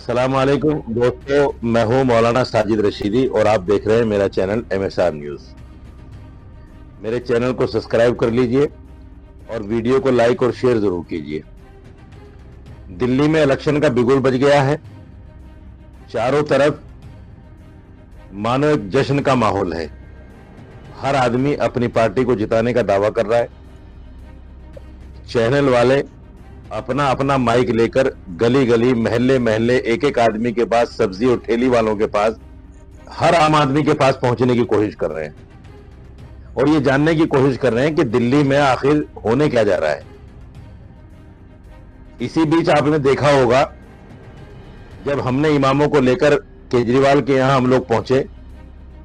अस्सलाम वालेकुम दोस्तों, मैं हूं मौलाना साजिद रशीदी और आप देख रहे हैं मेरा चैनल MSR न्यूज़। मेरे चैनल को सब्सक्राइब कर लीजिए और वीडियो को लाइक और शेयर जरूर कीजिए। दिल्ली में इलेक्शन का बिगुल बज गया है। चारों तरफ मानो एक जश्न का माहौल है। हर आदमी अपनी पार्टी को जिताने का दावा कर रहा है। चैनल वाले अपना अपना माइक लेकर गली गली, महल्ले महल्ले, एक एक आदमी के पास, सब्जी और ठेली वालों के पास, हर आम आदमी के पास पहुंचने की कोशिश कर रहे हैं और ये जानने की कोशिश कर रहे हैं कि दिल्ली में आखिर होने क्या जा रहा है। इसी बीच आपने देखा होगा, जब हमने इमामों को लेकर केजरीवाल के यहां हम लोग पहुंचे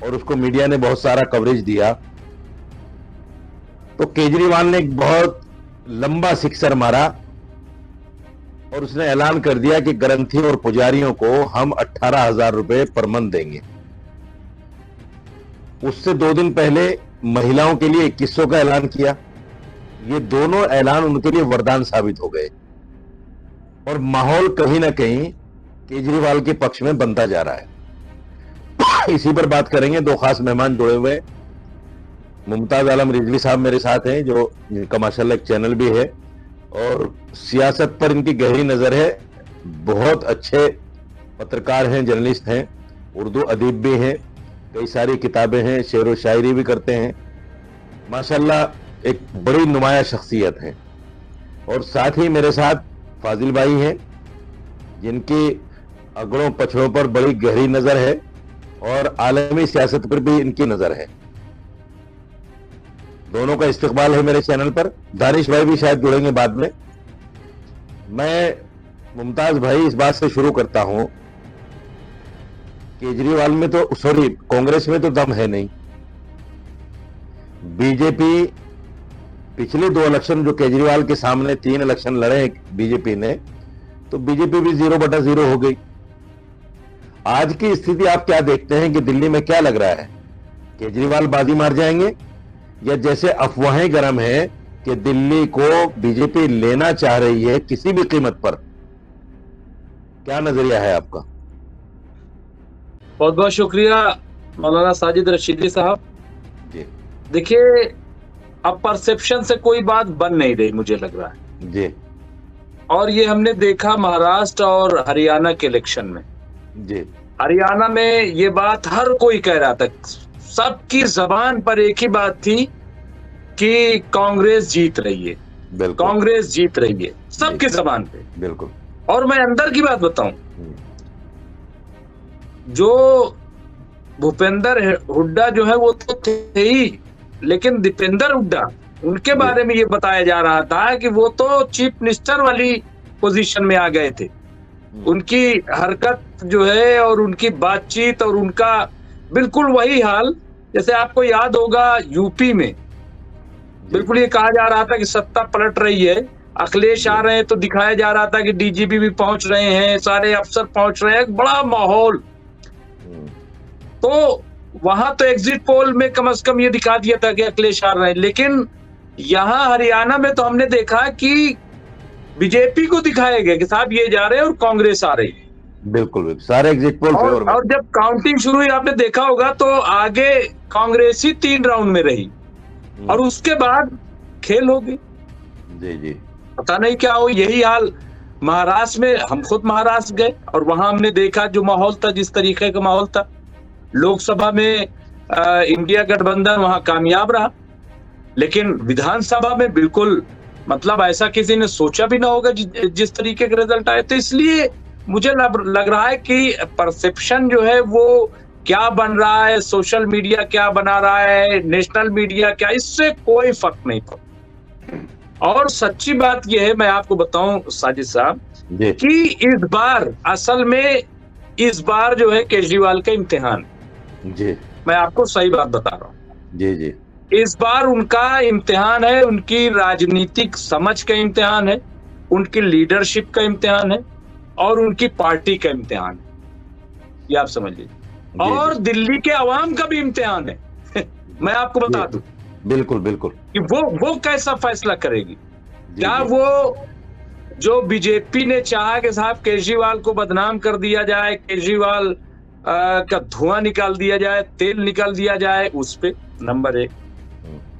और उसको मीडिया ने बहुत सारा कवरेज दिया, तो केजरीवाल ने एक बहुत लंबा सिक्सर मारा और उसने ऐलान कर दिया कि ग्रंथी और पुजारियों को हम 18,000 रुपए पर मंथ देंगे। उससे 2 दिन पहले महिलाओं के लिए 2100 का ऐलान किया। ये दोनों ऐलान उनके लिए वरदान साबित हो गए और माहौल कहीं ना कहीं केजरीवाल के पक्ष में बनता जा रहा है। इसी पर बात करेंगे। 2 खास मेहमान जुड़े हुए। मुमताज आलम रिजवी साहब मेरे साथ हैं, जो जिनका माशाल्लाह एक चैनल भी है और सियासत पर इनकी गहरी नजर है। बहुत अच्छे पत्रकार हैं, जर्नलिस्ट हैं, उर्दू अदीब भी हैं, कई सारी किताबें हैं, शेर व शायरी भी करते हैं। माशाल्लाह एक बड़ी नुमाया शख्सियत है। और साथ ही मेरे साथ फाजिल भाई हैं, जिनकी अगड़ों पछड़ों पर बड़ी गहरी नजर है और आलमी सियासत पर भी इनकी नजर है। दोनों का इस्तकबाल है मेरे चैनल पर। दानिश भाई भी शायद जुड़ेंगे बाद में। मैं मुमताज भाई इस बात से शुरू करता हूं, केजरीवाल में तो कांग्रेस में तो दम है नहीं। बीजेपी पिछले 2 इलेक्शन जो केजरीवाल के सामने 3 इलेक्शन लड़े बीजेपी ने, तो बीजेपी भी 0/0 हो गई। आज की स्थिति आप क्या देखते हैं कि दिल्ली में क्या लग रहा है? केजरीवाल बाजी मार जाएंगे या जैसे अफवाहें गर्म है कि दिल्ली को बीजेपी लेना चाह रही है किसी भी कीमत पर? क्या नजरिया है आपका? बहुत बहुत शुक्रिया मौलाना साजिद रशीदी साहब जी। देखिए, अब परसेप्शन से कोई बात बन नहीं रही, मुझे लग रहा है जी और ये हमने देखा महाराष्ट्र और हरियाणा के इलेक्शन में। जी। हरियाणा में ये बात हर कोई कह रहा था, सबकी जबान पर एक ही बात थी कि कांग्रेस जीत रही है, बिल्कुल कांग्रेस जीत रही है, सबकी जबान पे। बिल्कुल। और मैं अंदर की बात बताऊं, जो भूपेंद्र हुड्डा जो है वो तो थे ही, लेकिन दीपेंद्र हुड्डा, उनके बारे में ये बताया जा रहा था कि वो तो चीफ मिनिस्टर वाली पोजीशन में आ गए थे। उनकी हरकत जो है और उनकी बातचीत और उनका बिल्कुल वही हाल जैसे आपको याद होगा यूपी में बिल्कुल ये कहा जा रहा था कि सत्ता पलट रही है, अखिलेश आ रहे हैं, तो दिखाया जा रहा था कि डीजीपी भी पहुंच रहे हैं, सारे अफसर पहुंच रहे हैं, बड़ा माहौल। तो वहां तो एग्जिट पोल में कम से कम ये दिखा दिया था कि अखिलेश आ रहे हैं, लेकिन यहाँ हरियाणा में तो हमने देखा कि बीजेपी को दिखाया गया कि साहब ये जा रहे हैं और कांग्रेस आ रही है। बिल्कुल सारे एग्जिट पोल फेवर में। और जब काउंटिंग शुरू हुई, आपने देखा होगा, तो आगे कांग्रेस ही 3 राउंड में रही और उसके बाद खेल हो गई। जी जी। पता नहीं क्या हो। यही हाल महाराष्ट्र में, हम खुद महाराष्ट्र गए और वहां हमने देखा जो माहौल था, जिस तरीके का माहौल था। लोकसभा में इंडिया गठबंधन वहां कामयाब रहा, लेकिन विधानसभा में बिल्कुल मतलब ऐसा किसी ने सोचा भी ना होगा जिस तरीके के रिजल्ट आए। तो इसलिए मुझे लग रहा है कि परसेप्शन जो है वो क्या बन रहा है, सोशल मीडिया क्या बना रहा है, नेशनल मीडिया क्या, इससे कोई फर्क नहीं पड़ता। और सच्ची बात यह है, मैं आपको बताऊं साजिद साहब, कि इस बार असल में इस बार जो है केजरीवाल का इम्तिहान जी, मैं आपको सही बात बता रहा हूँ। जी जी। इस बार उनका इम्तिहान है, उनकी राजनीतिक समझ का इम्तिहान है, उनकी लीडरशिप का इम्तिहान है और उनकी पार्टी का इम्तिहान है, ये आप समझ लीजिए। और दिल्ली के अवाम का भी इम्तिहान है। मैं आपको बता दूं, बिल्कुल बिल्कुल, कि वो कैसा फैसला करेगी। क्या वो जो बीजेपी ने चाहा कि साहब केजरीवाल को बदनाम कर दिया जाए, केजरीवाल का धुआं निकाल दिया जाए, तेल निकाल दिया जाए उस पे, नंबर 1।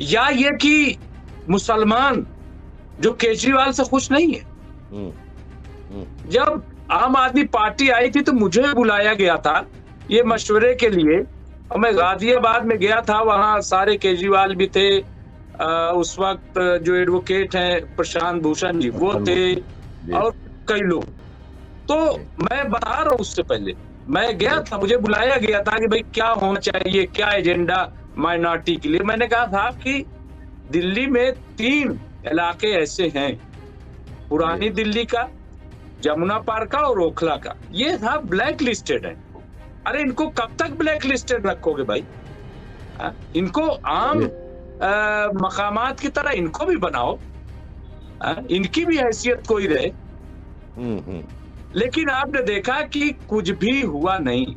या ये कि मुसलमान जो केजरीवाल से खुश नहीं है। जब आम आदमी पार्टी आई थी तो मुझे बुलाया गया था ये मशवरे के लिए, और मैं गाजियाबाद में गया था, वहां सारे केजरीवाल भी थे, उस वक्त जो एडवोकेट हैं प्रशांत भूषण जी वो थे, और कई लोग। तो मैं बता रहा हूं, उससे पहले मैं गया था, मुझे बुलाया गया था कि भाई क्या होना चाहिए, क्या एजेंडा माइनॉरिटी के लिए। मैंने कहा था कि दिल्ली में 3 इलाके ऐसे हैं, पुरानी दिल्ली का, जमुना पार का और ओखला का, ये था ब्लैक लिस्टेड है। अरे इनको कब तक ब्लैक लिस्टेड रखोगे भाई? इनको आम मकामात की तरह इनको भी बनाओ, इनकी भी हैसियत कोई रहे। लेकिन आपने देखा कि कुछ भी हुआ नहीं।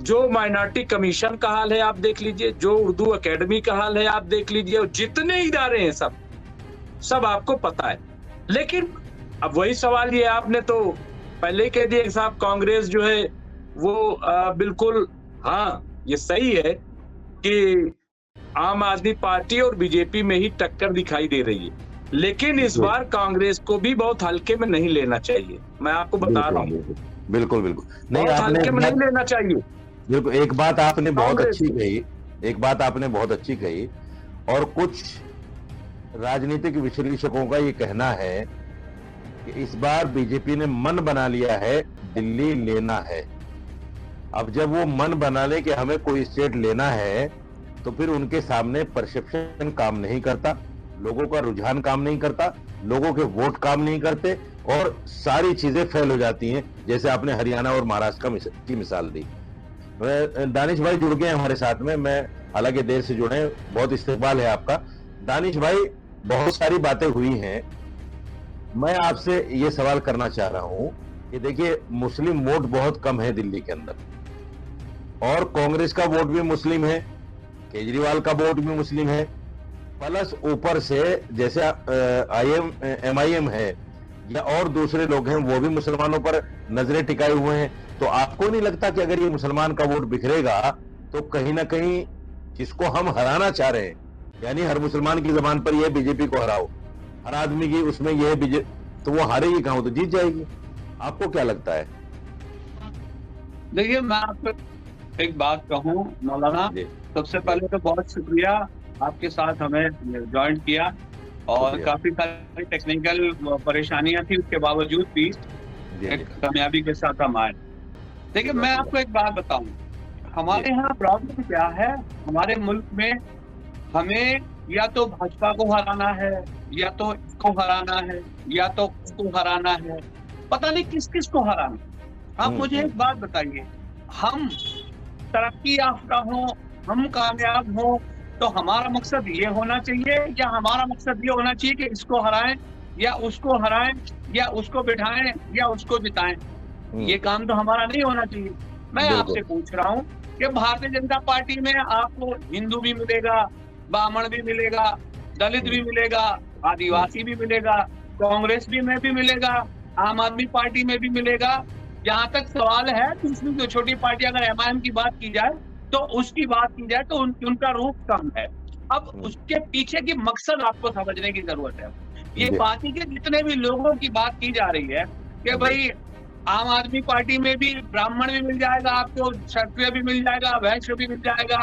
जो माइनॉरिटी कमीशन का हाल है आप देख लीजिए, जो उर्दू एकेडमी का हाल है आप देख लीजिए, और जितने इदारे हैं सब आपको पता है। लेकिन अब वही सवाल ये, आपने तो पहले ही कह दिया कि साहब कांग्रेस जो है वो बिल्कुल, हाँ ये सही है कि आम आदमी पार्टी और बीजेपी में ही टक्कर दिखाई दे रही है, लेकिन इस बार कांग्रेस को भी बहुत हल्के में नहीं लेना चाहिए। मैं आपको बता रहा हूँ, बिल्कुल बिल्कुल नहीं, बहुत हल्के में नहीं लेना चाहिए। बिल्कुल, एक बात आपने बहुत अच्छी कही, एक बात आपने बहुत अच्छी कही, और कुछ राजनीतिक विश्लेषकों का ये कहना है कि इस बार बीजेपी ने मन बना लिया है दिल्ली लेना है। अब जब वो मन बना ले कि हमें कोई स्टेट लेना है, तो फिर उनके सामने परसेप्शन काम नहीं करता, लोगों का रुझान काम नहीं करता, लोगों के वोट काम नहीं करते, और सारी चीजें फेल हो जाती हैं, जैसे आपने हरियाणा और महाराष्ट्र की मिसाल दी। दानिश भाई जुड़ गए हमारे साथ में, मैं हालांकि देर से जुड़े, बहुत इस्तकबाल है आपका। दानिश भाई, बहुत सारी बातें हुई हैं, मैं आपसे ये सवाल करना चाह रहा हूं कि देखिए मुस्लिम वोट बहुत कम है दिल्ली के अंदर, और कांग्रेस का वोट भी मुस्लिम है, केजरीवाल का वोट भी मुस्लिम है, प्लस ऊपर से जैसे MIM है या और दूसरे लोग हैं वो भी मुसलमानों पर नजरें टिकाए हुए हैं। तो आपको नहीं लगता कि अगर ये मुसलमान का वोट बिखरेगा तो कहीं ना कहीं जिसको हम हराना चाह रहे हैं, यानी हर मुसलमान की जबान पर यह बीजेपी को हराओ, हर आदमी की उसमें यह बीजेपी, तो वो हारेगी कहां, तो जीत जाएगी। आपको क्या लगता है? देखिए, मैं आपको एक बात कहूं मौलाना, सबसे पहले तो बहुत शुक्रिया, आपके साथ हमें ज्वाइन किया, और काफी सारी टेक्निकल परेशानियां थी, उसके बावजूद भी एक कामयाबी के साथ हम आए। देखिए, मैं आपको एक बात बताऊं, हमारे यहाँ प्रॉब्लम क्या है, हमारे मुल्क में हमें या तो भाजपा को हराना है, या तो इसको हराना है, या तो उसको हराना है, पता नहीं किस किस को हराना। आप मुझे एक बात बताइए, हम तरक्की याफ्ता हो, हम कामयाब हो, तो हमारा मकसद ये होना चाहिए, या हमारा मकसद ये होना चाहिए कि इसको हराएं या उसको हराएं, या उसको बिठाएं या उसको जिताएं? ये काम तो हमारा नहीं होना चाहिए। मैं आपसे पूछ रहा हूँ कि भारतीय जनता पार्टी में आपको हिंदू भी मिलेगा, ब्राह्मण भी मिलेगा, दलित भी मिलेगा, आदिवासी भी मिलेगा, कांग्रेस में भी मिलेगा, आम आदमी पार्टी में भी मिलेगा। जहां तक सवाल है दूसरी जो छोटी पार्टी, अगर MIM की बात की जाए तो उसकी बात की जाए तो उनका रूप कम है। अब उसके पीछे की मकसद आपको समझने की जरूरत है। ये बाकी के जितने भी लोगों की बात की जा रही है कि भाई आम आदमी पार्टी में भी ब्राह्मण भी मिल जाएगा, आपको क्षत्रिय भी मिल जाएगा, वैश्य भी मिल जाएगा,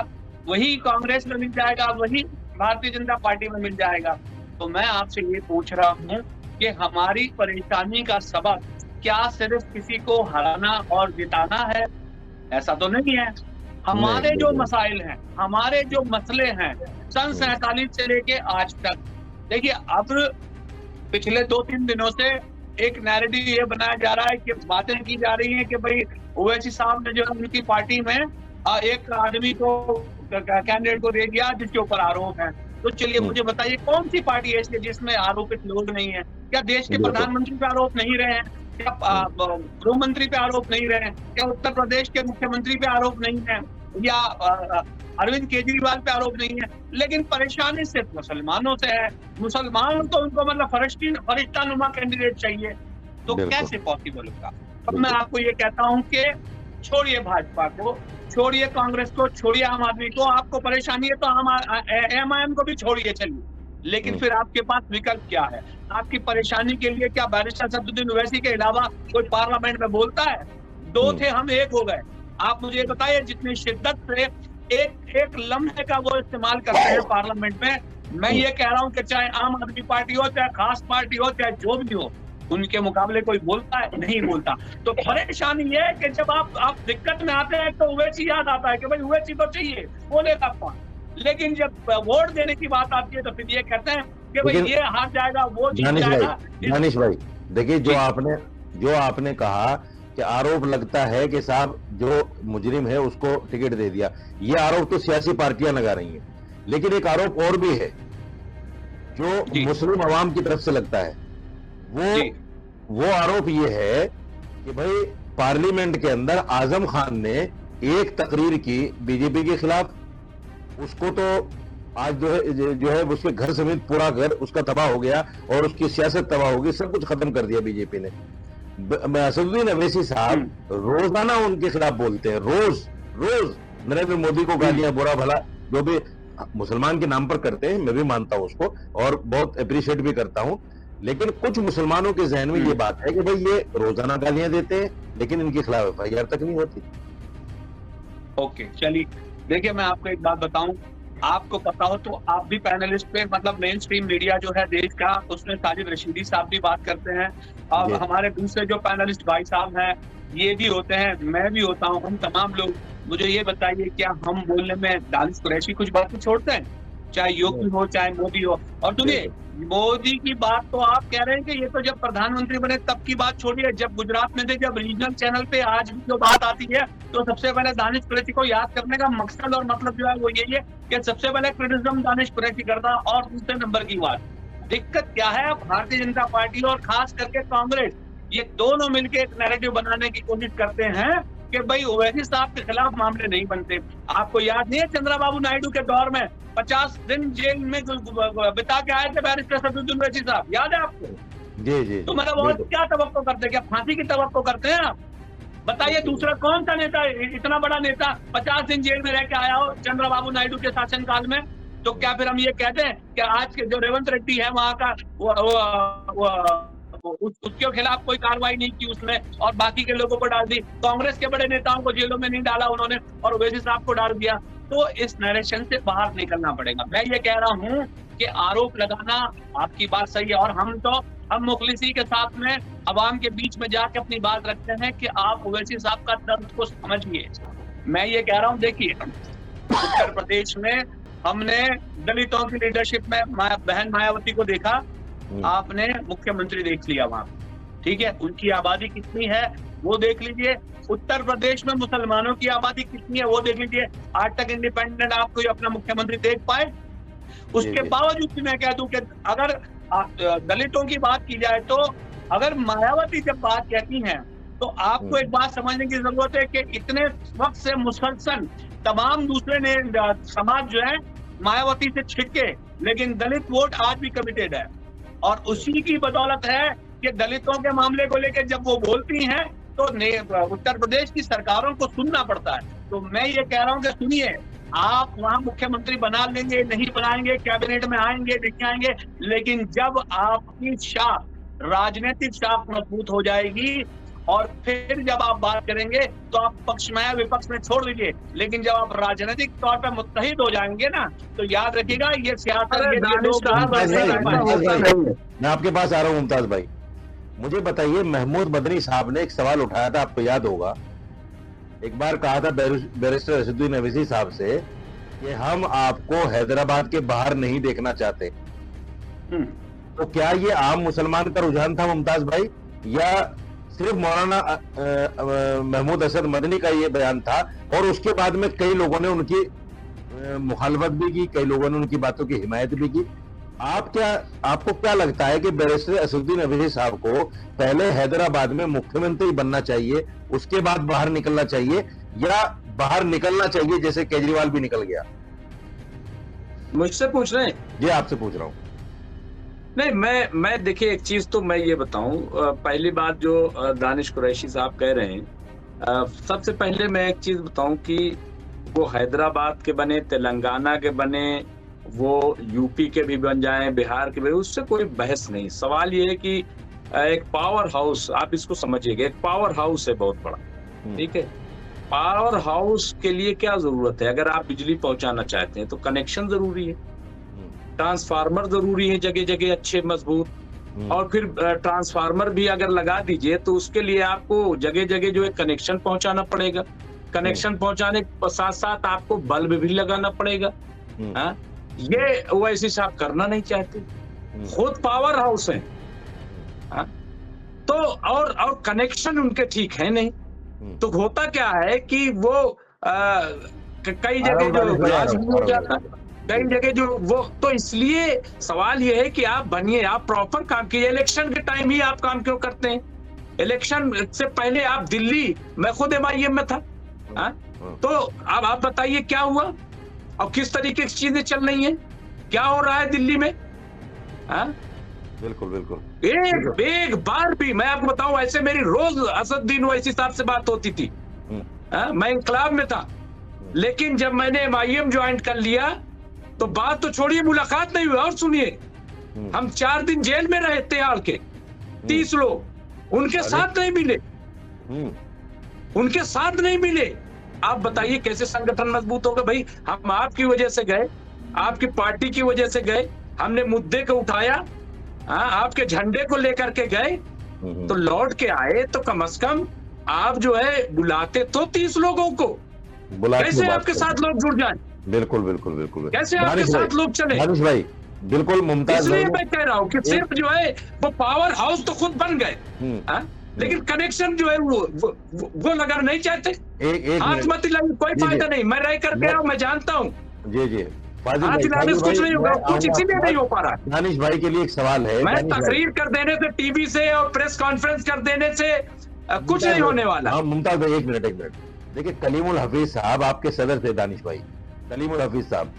वही कांग्रेस में मिल जाएगा, वही भारतीय जनता पार्टी में मिल जाएगा। तो मैं आपसे ये पूछ रहा हूँ कि हमारी परेशानी का सबब क्या सिर्फ किसी को हराना और जिताना है? ऐसा तो नहीं है। हमारे जो मसाइल हैं, हमारे जो मसले हैं, सन 47 से लेके आज तक, देखिए अब पिछले 2-3 दिनों से एक नैरेटिव ये बनाया जा रहा है कि बातें की जा रही हैं कि भाई ओवैसी साहब ने जो उनकी पार्टी में एक आदमी को, कैंडिडेट को दे दिया जिसके ऊपर आरोप है। तो चलिए मुझे बताइए, कौन सी पार्टी ऐसी है जिसमें आरोपित लोग नहीं है? क्या देश के प्रधानमंत्री पे आरोप नहीं रहे हैं? क्या गृह मंत्री पे आरोप नहीं रहे हैं? क्या उत्तर प्रदेश के मुख्यमंत्री पे आरोप नहीं है? या अरविंद केजरीवाल पे आरोप नहीं है, लेकिन परेशानी सिर्फ मुसलमानों से है। मुसलमान तो उनको मतलब फरिश्ता नुमा कैंडिडेट चाहिए, तो कैसे पॉसिबल होगा? अब मैं आपको ये कहता हूँ कि छोड़िए भाजपा को, छोड़िए कांग्रेस को, छोड़िए आम आदमी को, आपको परेशानी है तो एमआईएम को भी छोड़िए चलिए, लेकिन फिर आपके पास विकल्प क्या है? आपकी परेशानी के लिए क्या बैरिस्टर असदुद्दीन ओवैसी के अलावा कोई पार्लियामेंट में बोलता है? दो थे, हम एक हो गए। आप मुझे बताइए, जितनी शिद्दत से एक लम्हे का वो इस्तेमाल करते हैं पार्लियामेंट में। मैं ये कह रहा हूँ कि चाहे आम आदमी पार्टी हो, चाहे खास पार्टी हो, चाहे जो भी हो, उनके मुकाबले कोई बोलता है? नहीं बोलता। तो परेशानी ये है कि जब आप दिक्कत में आते हैं तो ओवैसी याद आता है कि भाई ओवैसी तो चाहिए, बोलेगा कौन? लेकिन जब वोट देने की बात आती है तो फिर ये कहते हैं कि भाई ये हार जाएगा, वो जीत जाएगा। दानिश भाई देखिए, जो आपने कहा कि आरोप लगता है कि साहब जो मुजरिम है उसको टिकट दे दिया, ये आरोप तो सियासी पार्टियां लगा रही हैं, लेकिन एक आरोप और भी है जो मुस्लिम अवाम की तरफ से लगता है। वो आरोप ये है कि भाई पार्लियामेंट के अंदर आजम खान ने एक तकरीर की बीजेपी के खिलाफ, उसको तो आज जो है उसके घर समेत पूरा घर उसका तबाह हो गया और उसकी सियासत तबाह हो गई, सब कुछ खत्म कर दिया बीजेपी ने। असदुद्दीन ओवैसी साहब रोजाना उनके खिलाफ बोलते हैं, रोज नरेंद्र मोदी को गालियां, बुरा भला जो भी मुसलमान के नाम पर करते हैं, मैं भी मानता हूं उसको और बहुत अप्रिशिएट भी करता हूं, लेकिन कुछ मुसलमानों के जहन में ये बात है कि भाई ये रोजाना गालियां देते हैं लेकिन इनके खिलाफ एफआईआर तक नहीं होती। ओके, चलिए देखिए, मैं आपको एक बात बताऊं, आपको पता हो तो आप भी पैनलिस्ट पे, मतलब मेन स्ट्रीम मीडिया जो है देश का, उसमें साजिद रशीदी साहब भी बात करते हैं और हमारे दूसरे जो पैनलिस्ट भाई साहब हैं ये भी होते हैं, मैं भी होता हूँ, हम तमाम लोग। मुझे ये बताइए, क्या हम बोलने में दानिश कुरैशी कुछ बातें छोड़ते हैं? चाहे योगी हो, चाहे मोदी हो। और सुनिए, मोदी की बात तो आप कह रहे हैं कि ये तो जब प्रधानमंत्री बने तब की बात छोड़िए, जब गुजरात में थे, जब रीजनल चैनल पे आज भी जो बात आती है, तो सबसे पहले दानिश कुरैशी को याद करने का मकसद और मतलब जो है वो यही है कि सबसे पहले क्रिटिसिज्म दानिश कुरैशी करता। और दूसरे नंबर की बात, दिक्कत क्या है, भारतीय जनता पार्टी और खास करके कांग्रेस, ये दोनों मिलकर एक नैरेटिव बनाने की कोशिश करते हैं कि भाई ओवैसी साहब के खिलाफ मामले नहीं बनते। आपको याद नहीं है चंद्रबाबू नायडू के दौर में 50 दिन जेल में बिता के आए थे बैरिस्टर असदुद्दीन ओवैसी साहब, याद है आपको? जी। तो मतलब और क्या तवक्को करते हैं? क्या फांसी की तवक्को करते हैं आप? बताइए, दूसरा कौन सा नेता, इतना बड़ा नेता 50 दिन जेल में रह के आया हो चंद्रबाबू नायडू के शासनकाल में? तो क्या फिर हम ये कहते हैं कि आज के जो रेवंत रेड्डी है वहां का उसके खिलाफ कोई कार्रवाई नहीं की उसने और बाकी के लोगों को डाल दी? कांग्रेस के बड़े नेताओं को जेलों में नहीं डाला उन्होंने और ओवैसी साहब को डाल दिया। तो इस नरेशन से बाहर निकलना पड़ेगा। मैं ये कह रहा हूँ कि आरोप लगाना आपकी बात सही है, और हम मुखलिसी के साथ में अवाम के बीच में जाके अपनी बात रखते हैं कि आप ओवैसी साहब का दर्द को समझिए। मैं ये कह रहा हूँ, देखिए, उत्तर प्रदेश में हमने दलितों की लीडरशिप में बहन मायावती को देखा, आपने मुख्यमंत्री देख लिया वहां, ठीक है? उनकी आबादी कितनी है वो देख लीजिए। उत्तर प्रदेश में मुसलमानों की आबादी कितनी है वो देख लीजिए। आज तक इंडिपेंडेंट आप कोई अपना मुख्यमंत्री देख पाए? उसके बावजूद भी मैं कह दूं कि अगर दलितों की बात की जाए तो अगर मायावती जब बात कहती हैं तो आपको एक बात समझने की जरूरत है कि इतने वक्त से मुसलसल तमाम दूसरे समाज जो है मायावती से छिटके, लेकिन दलित वोट आज भी कमिटेड है और उसी की बदौलत है कि दलितों के मामले को लेकर जब वो बोलती हैं तो उत्तर प्रदेश की सरकारों को सुनना पड़ता है। तो मैं ये कह रहा हूं कि सुनिए, आप वहां मुख्यमंत्री बना लेंगे, नहीं बनाएंगे, कैबिनेट में आएंगे, नहीं आएंगे, लेकिन जब आपकी शाख, राजनीतिक शाख मजबूत हो जाएगी और फिर जब आप बात करेंगे तो आप पक्ष में विपक्ष में छोड़ दीजिए, लेकिन जब आप राजनीतिक तौर पर मुत्तहिद हो जाएंगे ना तो याद रखिएगा ये सियासत। मैं आपके पास आ रहा हूँ मुमताज भाई, मुझे बताइए, महमूद मदनी साहब ने एक सवाल उठाया था, आपको याद होगा, एक बार कहा था बैरिस्टर असदुद्दीन ओवैसी साहब से कि हम आपको हैदराबाद के बाहर नहीं देखना चाहते। तो क्या ये आम मुसलमान का रुझान था मुमताज भाई, या सिर्फ मौलाना महमूद असद मदनी का ये बयान था? और उसके बाद में कई लोगों ने उनकी मुखालफत भी की, कई लोगों ने उनकी बातों की हिमायत भी की। आपको क्या लगता है कि बैरिस्टर असदुद्दीन ओवैसी साहब को पहले हैदराबाद में मुख्यमंत्री बनना चाहिए, उसके बाद बाहर निकलना चाहिए, या बाहर निकलना चाहिए जैसे केजरीवाल भी निकल गया? मुझसे पूछ रहे हैं? जी आपसे पूछ रहा हूँ। नहीं, मैं देखिए, एक चीज तो मैं ये बताऊं, पहली बात जो दानिश कुरैशी साहब कह रहे हैं, सबसे पहले मैं एक चीज बताऊं कि वो हैदराबाद के बने, तेलंगाना के बने, वो यूपी के भी बन जाएं, बिहार के भी, उससे कोई बहस नहीं। सवाल ये है कि एक पावर हाउस, आप इसको समझिएगा, एक पावर हाउस है बहुत बड़ा, ठीक है। पावर हाउस के लिए क्या जरूरत है? अगर आप बिजली पहुंचाना चाहते हैं तो कनेक्शन जरूरी है, ट्रांसफार्मर जरूरी है जगह जगह अच्छे मजबूत, और फिर ट्रांसफार्मर भी अगर लगा दीजिए तो उसके लिए आपको जगह जगह जो है कनेक्शन पहुंचाना पड़ेगा। कनेक्शन पहुंचाने के साथ साथ आपको बल्ब भी लगाना पड़ेगा। हाँ, ये ओवैसी साहब करना नहीं चाहते, खुद पावर हाउस है। हाँ, तो और कनेक्शन उनके ठीक है नहीं, तो होता क्या है कि वो कई जगह जो ब्लास्ट भी हो जाता है, कई जगह जो वो, तो इसलिए सवाल ये है कि आप बनिए, आप प्रॉपर काम कीजिए। इलेक्शन के टाइम ही आप काम क्यों करते हैं? इलेक्शन से पहले आप दिल्ली, मैं खुद MIM में था, तो अब आप बताइए क्या हुआ और किस तरीके की चीजें चल रही हैं, क्या हो रहा है दिल्ली में? बिल्कुल बिल्कुल, एक बार भी मैं आपको बताऊं, ऐसे मेरी रोज असदुद्दीन ओवैसी साहब से बात होती थी। मैं इंकलाब में था, लेकिन जब मैंने MIM ज्वाइन कर लिया तो बात तो छोड़िए, मुलाकात नहीं हुई। और सुनिए, हम 4 दिन जेल में रहे तिहाड़ के, 30 लोग, उनके साथ नहीं मिले, उनके साथ नहीं मिले। आप बताइए कैसे संगठन मजबूत होगा? भाई, हम आपकी वजह से गए, आपकी पार्टी की वजह से गए, हमने मुद्दे को उठाया, आपके झंडे को लेकर के गए, तो लौट के आए, तो कम से कम आप जो है बुलाते तो 30 लोगों को, कैसे आपके साथ लोग जुड़ जाएं? बिल्कुल बिल्कुल बिल्कुल, कैसे आपके साथ लोग चले? दानिश भाई बिल्कुल, मुमताज, इसलिए मैं कह रहा हूँ कि सिर्फ जो है वो पावर हाउस तो खुद बन गए, लेकिन कनेक्शन जो है वो लगाना नहीं चाहते। हाथ मत हिलाइए, कोई फायदा नहीं, मैं रह कर कह रहा हूँ, मैं जानता हूँ। जी जी, हाथ हिलाने से कुछ नहीं होगा, कुछ इसीलिए नहीं हो पा रहा। दानिश भाई के लिए एक सवाल है, मैं तकरीर कर देने से, टीवी से और प्रेस कॉन्फ्रेंस कर देने से कुछ नहीं होने वाला। मुमताज भाई, एक मिनट, देखिए, कलीमुल हफीज साहब आपके सदर थे, दानिश भाई, कलीमुल हफीज साहब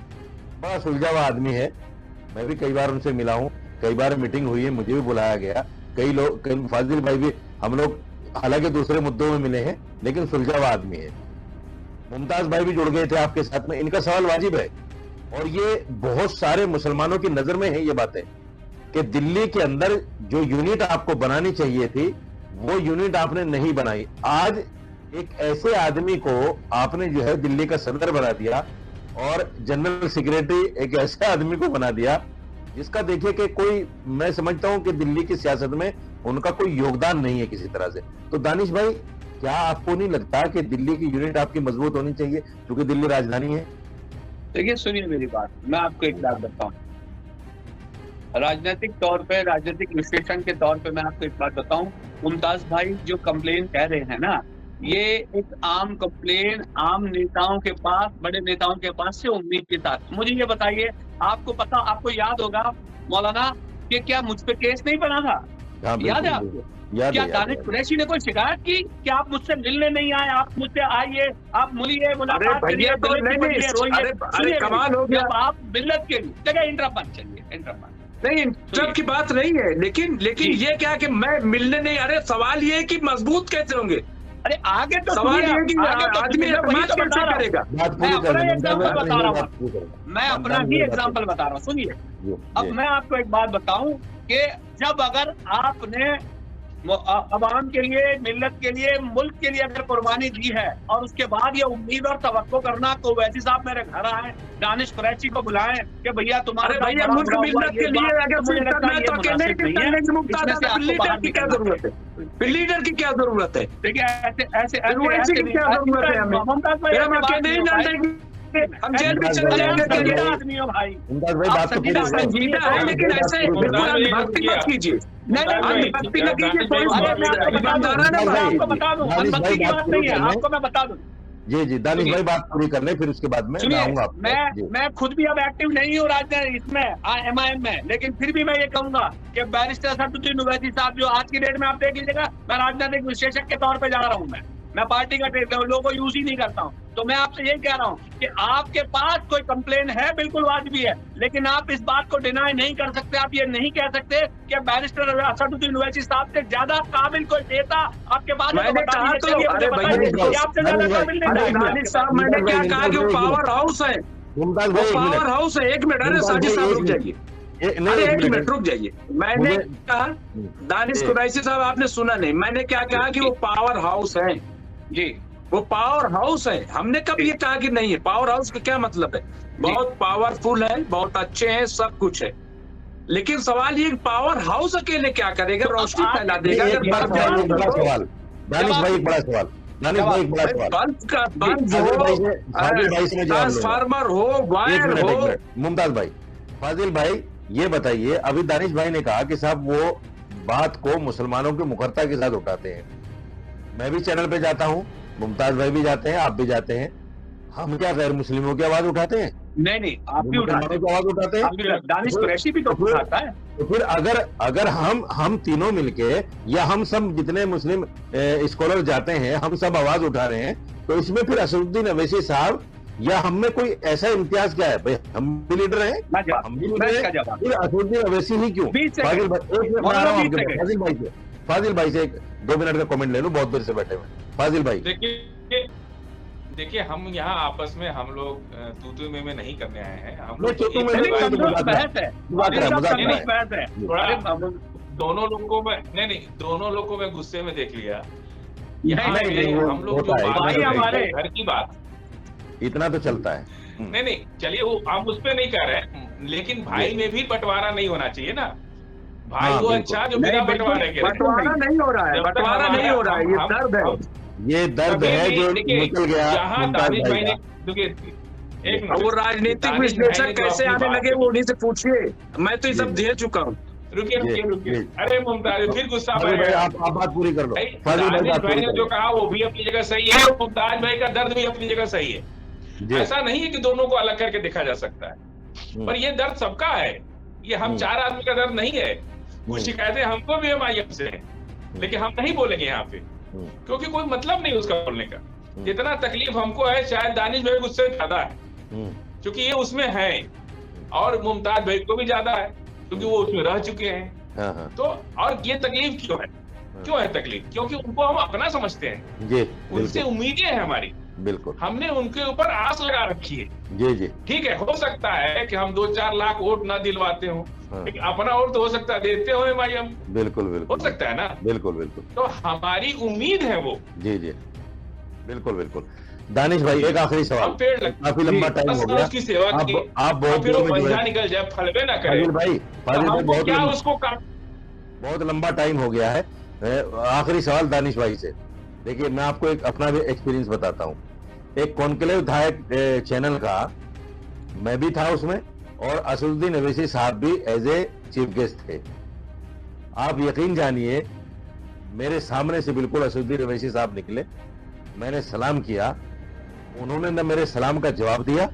बड़ा सुलझा हुआ आदमी है, मैं भी कई बार उनसे मिला हूँ, कई बार मीटिंग हुई है, मुझे भी बुलाया गया, कई लोग, फाजिल भाई भी, हम लोग हालांकि दूसरे मुद्दों में मिले हैं, लेकिन सुलझा हुआ आदमी है। मुमताज भाई भी जुड़ गए थे आपके साथ में, इनका सवाल वाजिब है, और ये बहुत सारे मुसलमानों की नजर में है ये बातें, कि दिल्ली के अंदर जो यूनिट आपको बनानी चाहिए थी वो यूनिट आपने नहीं बनाई। आज एक ऐसे आदमी को आपने जो है दिल्ली का सदर बना दिया, और जनरल सेक्रेटरी एक ऐसे आदमी को बना दिया जिसका देखिए कि कोई, मैं समझता हूं कि दिल्ली की सियासत में उनका कोई योगदान नहीं है किसी तरह से। तो दानिश भाई, क्या आपको नहीं लगता कि दिल्ली की यूनिट आपकी मजबूत होनी चाहिए, क्योंकि दिल्ली राजधानी है? देखिए, सुनिए मेरी बात, मैं आपको एक बात बताऊं, राजनीतिक तौर पे, राजनीतिक विश्लेषण के तौर पे मैं आपको एक बात बताऊं, मुमताज भाई जो कंप्लेन कह रहे हैं ना, ये एक आम कंप्लेन आम नेताओं के पास, बड़े नेताओं के पास से उम्मीद के साथ। मुझे ये बताइए, आपको पता, आपको याद होगा मौलाना कि क्या मुझ पे केस नहीं बना था? याद है आपको? क्या दानिश कुरैशी ने कोई शिकायत की कि आप मुझसे मिलने नहीं आए, आप मुझसे आइए, आप मिलिए, मुलाकात करिए, कमाल हो गया। आप मिल्लत के लिए जगह इंटरप्ट, चलिए इंटरप्ट नहीं, इंटरप्ट की बात नहीं है, लेकिन ये क्या कि मैं मिलने नहीं, अरे सवाल ये है कि मजबूत कैसे होंगे? अरे आगे तो सवाल ये है कि आदमी एतमाद कैसे करेगा? मैं अपना एग्जाम्पल बता रहा हूँ, मैं अपना ही एग्जाम्पल बता रहा हूँ, सुनिए। अब मैं आपको एक बात बताऊं कि जब अगर आपने अवाम के लिए, मिल्लत के लिए, मुल्क के लिए अगर कुर्बानी दी है, और उसके बाद ये उम्मीद और तवक्को करना तो ओवैसी साहब मेरे घर आए, दानिश कुरैशी को बुलाएं कि भैया तुम्हारे भैया मुल्क मिल्लत के लिए अगर मुझे लगता है तो अकेले लीडर की क्या जरूरत है? लीडर की क्या जरूरत है? देखिए, ऐसे की क्या जरूरत है? हम अकेले ही लड़ेंगे, हम जेल में चले जाएंगे। आदमी हो भाई, बात तो संजीदा है, लेकिन ऐसे भक्ति मत कीजिए। नहीं, भक्ति न कीजिए, आपको बता दूं, भक्ति की बात नहीं है, आपको मैं बता दूं। जी, दानिश भाई बात पूरी करने, फिर उसके बाद में आऊंगा। मैं खुद भी अब एक्टिव नहीं हूँ राजनीति इसमें, MIM में, लेकिन फिर भी मैं ये कहूंगा कि बैरिस्टर असदुद्दीन ओवैसी साहब जो आज की डेट में आप देख लीजिएगा, मैं राजनीतिक विशेषज्ञ के तौर पे जा रहा हूँ, मैं मैं पार्टी का लोगो यूज ही नहीं करता हूँ। तो मैं आपसे ये कह रहा हूँ कि आपके पास कोई कंप्लेन है, बिल्कुल वाजिबी है, लेकिन आप इस बात को डिनाई नहीं कर सकते। आप ये नहीं कह सकते कि बैरिस्टर असदुद्दीन ओवैसी साहब से ज्यादा काबिल कोई नेता आपके पास है। मैंने कहा तो, अरे भैया आपसे ज्यादा काबिल नहीं। दानिश साहब, मैंने क्या कहा कि वो पावर हाउस है, मुमताज वो भाई पावर हाउस है। एक मिनट, अरे साजिद साहब रुक जाइए, अरे एक मिनट रुक जाइए। मैंने कहा, दानिश कुरैशी साहब आपने सुना नहीं, मैंने क्या कहा कि वो पावर हाउस है जी, वो पावर हाउस है। हमने कब ये कहा कि नहीं है? पावर हाउस का क्या मतलब है? बहुत पावरफुल है, बहुत अच्छे हैं, सब कुछ है, लेकिन सवाल ये पावर हाउस अकेले क्या करेगा? रोशनी फैला देगा? अगर दानिश भाई एक बड़ा सवाल, दानिश भाई एक बड़ा सवाल, बल्ब का बल्ब हो, ट्रांसफार्मर हो, वायर हो। मुमताज भाई, फाजिल भाई ये बताइए, अभी दानिश भाई ने कहा कि साहब वो बात को मुसलमानों की मुखरता के साथ उठाते हैं। मैं भी चैनल पे जाता हूं, मुमताज भाई भी जाते हैं, आप भी जाते हैं, हम क्या गैर मुस्लिमों की आवाज उठाते हैं? नहीं, आप भी उठाते हैं, आवाज उठाते हैं। दानिश कुरैशी भी तो उठाता है। तो फिर अगर हम तीनों मिलके या हम सब जितने मुस्लिम स्कॉलर जाते हैं, हम सब आवाज उठा रहे हैं, तो इसमें फिर असदुद्दीन ओवैसी साहब या हम में कोई ऐसा इम्तियाज क्या है? भाई हम भी लीडर हैं, हम भी लीडर हैं, फिर असदुद्दीन ओवैसी ही क्यों? फाजिल भाई से 2 मिनट का कमेंट ले लूं, बहुत देर से बैठे हुए। फाजिल भाई, देखिए हम यहाँ आपस में हम लोग तू में नहीं करने आए हैं। हम लोग दोनों लोगों को मैं गुस्से में देख लिया। हम लोग जो हमारे घर की बात, इतना तो चलता है। नहीं चलिए, वो हम उस पर नहीं कह रहे, लेकिन भाई में भी बंटवारा नहीं होना चाहिए ना। भाई वो अच्छा जो बिना बंटवारे के, बंटवारा नहीं हो रहा है, बंटवारा नहीं हो रहा है, ये दर्द है, ये दर्द है जो निकल गया। जहाँ दानिश भाई ने, एक वो राजनीतिक विश्लेषक कैसे आने लगे वो उन्हीं से पूछिए, मैं तो ये सब दे चुका हूँ। रुकिए। अरे मुमताज फिर गुस्सा आप बात पूरी कर लो। दानिश भाई ने जो कहा वो भी अपनी जगह सही है, मुमताज भाई का दर्द भी अपनी जगह सही है। ऐसा नहीं है कि दोनों को अलग करके देखा जा सकता है, पर ये दर्द सबका है, ये हम 4 आदमी का दर्द नहीं है। कुछ शिकायतें हमको भी MIM से हैं, लेकिन हम नहीं बोलेंगे यहाँ पे, क्योंकि कोई मतलब नहीं उसका बोलने का। जितना तकलीफ हमको है शायद दानिश भाई को उससे ज्यादा है, क्योंकि ये उसमें है, और मुमताज भाई को भी ज्यादा है, क्योंकि वो उसमें रह चुके हैं। तो और ये तकलीफ क्यों है तकलीफ? क्योंकि उनको हम अपना समझते हैं, उनसे उम्मीदें हैं हमारी, बिल्कुल हमने उनके ऊपर आस लगा रखी है। जी ठीक है, हो सकता है कि हम 2-4 लाख वोट ना दिलवाते हो, लेकिन अपना वोट तो हो सकता है देते हो MIM, बिल्कुल हो सकता है ना, बिल्कुल। तो हमारी उम्मीद है वो। जी बिल्कुल। दानिश भाई एक आखिरी सवाल, काफी लंबा टाइम हो गया, उसकी सेवा की, आप बहुत पैसा निकल जाए, फलवे ना करे भाई, बहुत लंबा टाइम हो गया है। आखिरी सवाल दानिश भाई से, देखिए मैं आपको एक अपना भी एक्सपीरियंस बताता हूँ। एक कॉन्क्लेव था एक चैनल का, मैं भी था उसमें, और असदुद्दीन ओवैसी साहब भी एज ए चीफ गेस्ट थे। आप यकीन जानिए, मेरे सामने से बिल्कुल असदुद्दीन ओवैसी साहब निकले, मैंने सलाम किया, उन्होंने न मेरे सलाम का जवाब दिया,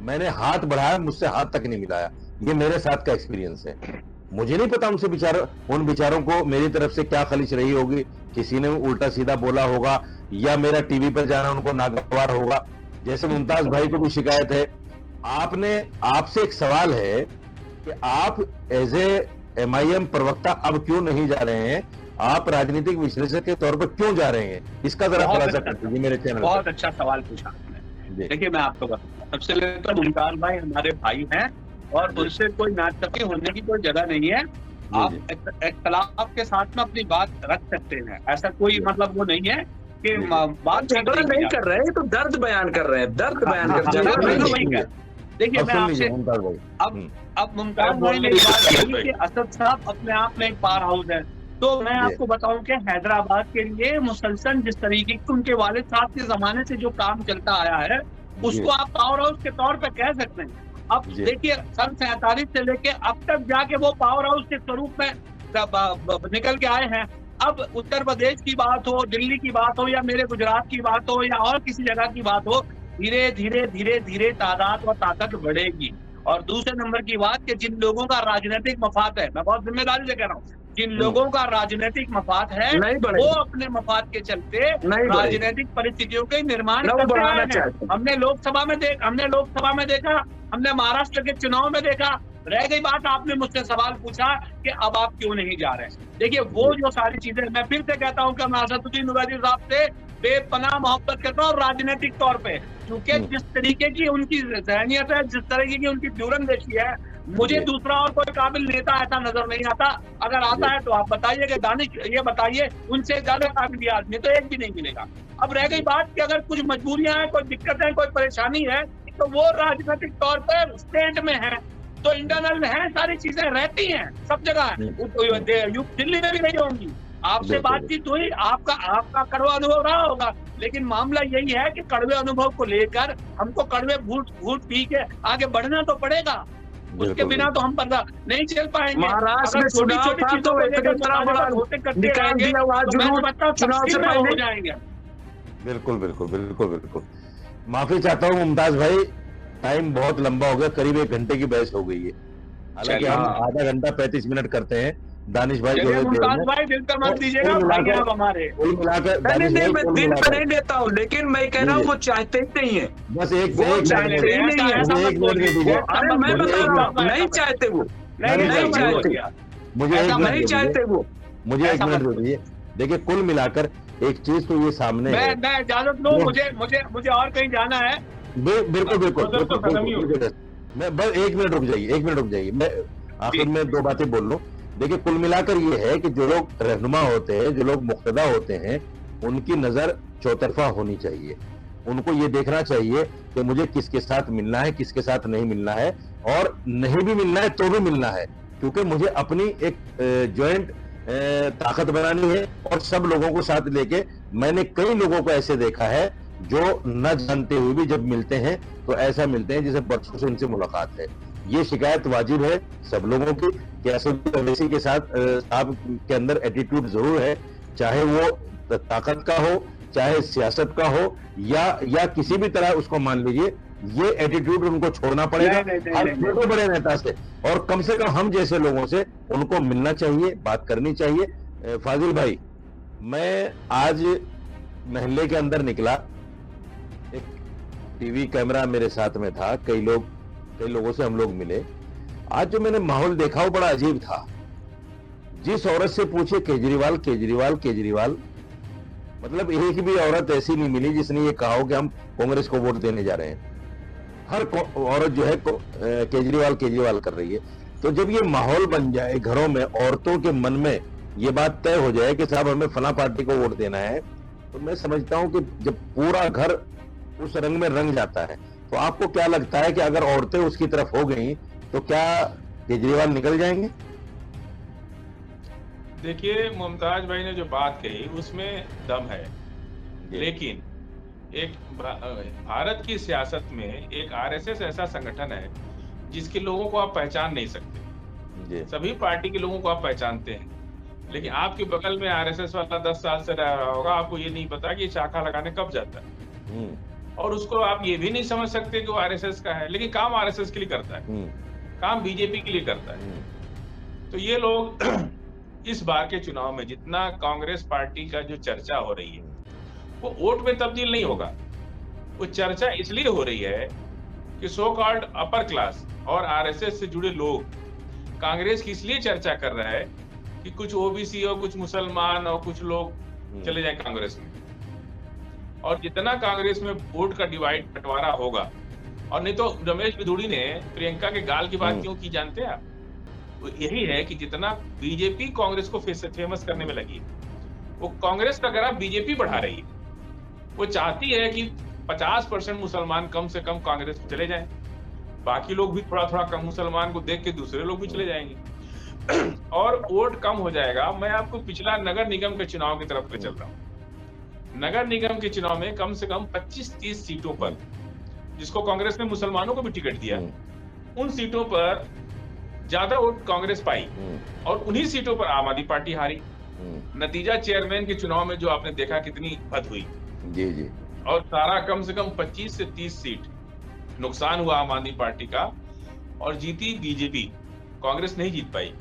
मैंने हाथ बढ़ाया, मुझसे हाथ तक नहीं मिलाया। ये मेरे साथ का एक्सपीरियंस है। मुझे नहीं पता उन बेचारों को मेरी तरफ से क्या खलिश रही होगी, किसी ने उल्टा सीधा बोला होगा, या मेरा टीवी पर जाना उनको नागवार होगा। जैसे मुमताज भाई को भी शिकायत है, आपसे एक सवाल है कि आप एज ए MIM प्रवक्ता अब क्यों नहीं जा रहे हैं, आप राजनीतिक विश्लेषक के तौर पर क्यों जा रहे हैं, इसका जरा खुलासा कर दीजिए मेरे चैनल। बहुत अच्छा सवाल पूछा आपने। देखिए मैं आपको बताऊं, सबसे पहले तो मुमताज भाई हमारे भाई हैं, और उनसे कोई नाटकी होने की कोई जगह नहीं है। आप इख्तलाफ के साथ में अपनी बात रख सकते हैं, ऐसा कोई मतलब वो नहीं है कि बात नहीं कर रहे हैं, तो दर्द बयान कर रहे हैं, दर्द बयान कर रहे हैं। देखिए मैं आपसे अब मुमताज भाई ने बात की कि असद साहब अपने आप में एक पावर हाउस है, तो मैं आपको बताऊं कि हैदराबाद के लिए मुसलसल जिस तरीके की उनके वालिद साहब के जमाने से जो काम चलता आया है, उसको आप पावर हाउस के तौर पे कह सकते हैं। अब देखिए सन 47 से लेके अब तक जाके वो पावर हाउस के स्वरूप में निकल के आए हैं। अब उत्तर प्रदेश की बात हो, दिल्ली की बात हो, या मेरे गुजरात की बात हो, या और किसी जगह की बात हो, धीरे धीरे तादाद और ताकत बढ़ेगी। और दूसरे नंबर की बात कि जिन लोगों का राजनीतिक मफाद है, मैं बहुत जिम्मेदारी से कह रहा हूँ, जिन लोगों का राजनीतिक मफाद है वो अपने मफाद के चलते राजनीतिक परिस्थितियों के निर्माण करते हैं। हमने लोकसभा में देखा, हमने महाराष्ट्र के चुनाव में देखा। रह गई बात, आपने मुझसे सवाल पूछा कि अब आप क्यों नहीं जा रहे। देखिए वो जो सारी चीजें, मैं फिर से कहता हूँ कि मैं असदुद्दीन ओवैसी साहब से बेपनाह मोहब्बत करता हूँ राजनीतिक तौर पे, क्योंकि जिस तरीके की उनकी जहनियत है, जिस तरीके की उनकी दूरंदेशी है, मुझे दूसरा और कोई काबिल नेता ऐसा नजर नहीं आता। अगर आता है तो आप बताइए कि दानिश, ये बताइए उनसे ज्यादा काबिल आदमी तो एक भी नहीं मिलेगा। अब रह गई बात कि अगर कुछ मजबूरियां हैं, कोई दिक्कत है, कोई परेशानी है, तो वो राजनीतिक तौर पर स्टेट में है, तो इंटरनल में है, सारी चीजें रहती हैं, सब जगह है। दिल्ली में भी नहीं होंगी। आपसे बातचीत हुई, आपका कड़वा अनुभव रहा होगा, लेकिन मामला यही है कि कड़वे अनुभव को लेकर हमको कड़वे घूट पी के आगे बढ़ना तो पड़ेगा। उसके बिना तो हम पर्दा नहीं चल पाएंगे। महाराष्ट्र में छोटी छोटी चीजों को इतना बड़ा निकाल दिया हुआ चुनाव से पहले हो जाएंगे। बिल्कुल बिल्कुल बिल्कुल बिल्कुल। माफी चाहता हूँ मुमताज भाई, टाइम बहुत लंबा हो गया, करीब 1 घंटे की बहस हो गई है। हालांकि हम आधा घंटा 35 मिनट करते हैं। दानिश भाई जो मुमताज भाई दिल पर मत दीजिएगा, हमारे दिल पर नहीं देता हूँ, लेकिन मैं कह रहा हूँ वो चाहते ही नहीं है। बस एक मिनट नहीं चाहते वो, नहीं चाहते वो, मुझे एक मिनट दे दीजिए। देखिए कुल मिलाकर एक चीज तो ये सामने है, मैं इजाजत लूं, मुझे और कहीं जाना है। बिल्कुल। मैं बस 1 मिनट रुक जाइए, मैं आखिर में 2 बातें बोल लूं। देखिए कुल मिलाकर ये है कि जो लोग रहनुमा होते हैं, जो लोग मुक्तदा होते हैं, उनकी नजर चौतरफा होनी चाहिए। उनको ये देखना चाहिए कि मुझे किसके साथ मिलना है, किसके साथ नहीं मिलना है, और नहीं भी मिलना है तो भी मिलना है, क्योंकि मुझे अपनी एक ज्वाइंट ताकत बनानी है और सब लोगों को साथ लेके। मैंने कई लोगों को ऐसे देखा है जो न जानते हुए भी जब मिलते हैं तो ऐसा मिलते हैं जैसे परसों से उनसे मुलाकात है। ये शिकायत वाजिब है सब लोगों की कि असदुद्दीन ओवैसी के साथ साहब के अंदर एटीट्यूड जरूर है, चाहे वो ताकत का हो, चाहे सियासत का हो, या किसी भी तरह उसको मान लीजिए, ये एटीट्यूड उनको छोड़ना पड़ेगा हर छोटे बड़े नेता से, और कम से कम हम जैसे लोगों से उनको मिलना चाहिए, बात करनी चाहिए। फाजिल भाई, मैं आज महल्ले के अंदर निकला, एक टीवी कैमरा मेरे साथ में था, कई लोगों से हम लोग मिले। आज जो मैंने माहौल देखा वो बड़ा अजीब था। जिस औरत से पूछे केजरीवाल केजरीवाल केजरीवाल, मतलब एक भी औरत ऐसी नहीं मिली जिसने ये कहा हो कि हम कांग्रेस को वोट देने जा रहे हैं। हर औरत जो है केजरीवाल केजरीवाल कर रही है। तो जब ये माहौल बन जाए घरों में, औरतों के मन में ये बात तय हो जाए कि साहब हमें फला पार्टी को वोट देना है, तो मैं समझता हूं कि जब पूरा घर उस रंग में रंग जाता है, तो आपको क्या लगता है कि अगर औरतें उसकी तरफ हो गई तो क्या केजरीवाल निकल जाएंगे? देखिए मुमताज भाई ने जो बात कही उसमें दम है, लेकिन एक भारत की सियासत में एक आरएसएस ऐसा संगठन है जिसके लोगों को आप पहचान नहीं सकते। सभी पार्टी के लोगों को आप पहचानते हैं, लेकिन आपके बगल में आरएसएस वाला 10 साल से रह रहा होगा, आपको ये नहीं पता कि शाखा लगाने कब जाता है, और उसको आप ये भी नहीं समझ सकते कि वो आरएसएस का है, लेकिन काम आरएसएस के लिए करता है, काम बीजेपी के लिए करता है। तो ये लोग इस बार के चुनाव में जितना कांग्रेस पार्टी का जो चर्चा हो रही है वो वोट में तब्दील नहीं होगा। वो चर्चा इसलिए हो रही है कि सो कॉल्ड अपर क्लास और आरएसएस से जुड़े लोग कांग्रेस की इसलिए चर्चा कर रहा है कि कुछ ओबीसी और कुछ मुसलमान और कुछ लोग चले जाए कांग्रेस में, और जितना कांग्रेस में वोट का डिवाइड बंटवारा होगा। और नहीं तो रमेश बिधूड़ी ने प्रियंका के गाल की बात क्यों की जानते हैं आप? वो यही है कि जितना बीजेपी कांग्रेस को फेमस करने में लगी, वो कांग्रेस का ग्राफ बीजेपी बढ़ा रही है। वो चाहती है कि 50% मुसलमान कम से कम कांग्रेस में चले जाएं, बाकी लोग भी थोड़ा थोड़ा कम मुसलमान को देख के दूसरे लोग भी चले जाएंगे और वोट कम हो जाएगा। मैं आपको पिछला नगर निगम के चुनाव की तरफ ले चल रहा हूँ। नगर निगम के चुनाव में कम से कम 25-30 सीटों पर, जिसको कांग्रेस ने मुसलमानों को भी टिकट दिया, उन सीटों पर ज्यादा वोट कांग्रेस पाई और उन्हीं सीटों पर आम आदमी पार्टी हारी। नतीजा चेयरमैन के चुनाव में जो आपने देखा कितनी हद हुई, जी, और सारा कम से कम 25 से 30 सीट नुकसान हुआ आम आदमी पार्टी का, और जीती बीजेपी, कांग्रेस नहीं जीत पाई।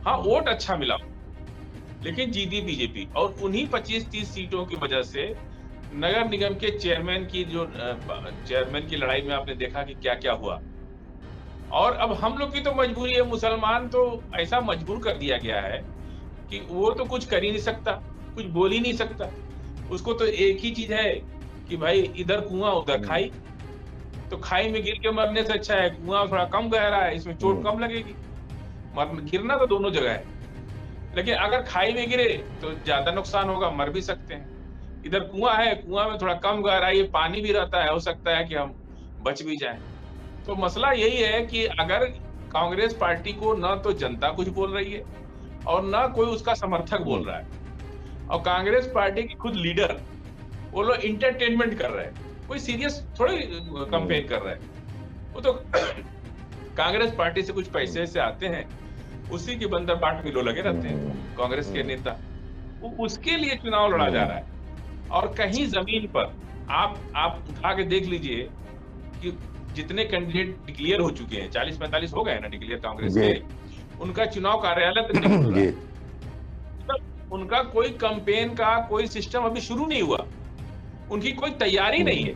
हाँ, वोट अच्छा मिला, लेकिन जीती बीजेपी। और उन्हीं 25-30 सीटों की वजह से नगर निगम के चेयरमैन की लड़ाई में आपने देखा कि क्या क्या हुआ। और अब हम लोग की तो मजबूरी है, मुसलमान तो ऐसा मजबूर कर दिया गया है कि वो तो कुछ कर ही नहीं सकता, कुछ बोल ही नहीं सकता। उसको तो एक ही चीज है कि भाई इधर कुआं उधर खाई, तो खाई में गिर के मरने से अच्छा है कुआं थोड़ा कम गहरा है, इसमें चोट कम लगेगी। गिरना तो दोनों जगह है, लेकिन अगर खाई में गिरे तो ज्यादा नुकसान होगा, मर भी सकते हैं। इधर कुआं है, कुआं में थोड़ा कम गहराई है, पानी भी रहता है, हो सकता है कि हम बच भी जाएं। तो मसला यही है कि अगर कांग्रेस पार्टी को न तो जनता कुछ बोल रही है और न कोई उसका समर्थक बोल रहा है, और कांग्रेस पार्टी के खुद लीडर वो लोग इंटरटेनमेंट कर रहे हैं, कोई सीरियस थोड़ी कंपेयर कर रहे हैं। वो तो कांग्रेस पार्टी से कुछ पैसे से आते हैं, उसी के बंदर बाट मिलो लगे रहते हैं कांग्रेस के नेता, वो उसके लिए चुनाव लड़ा जा रहा है। और कहीं जमीन पर आप उठा के देख लीजिए कि जितने कैंडिडेट डिक्लेयर हो चुके हैं, 40-45 हो गए ना डिक्लेयर कांग्रेस के, उनका चुनाव कार्यालय तक नहीं खुला। तो उनका कोई कैंपेन का कोई सिस्टम अभी शुरू नहीं हुआ, उनकी कोई तैयारी नहीं है।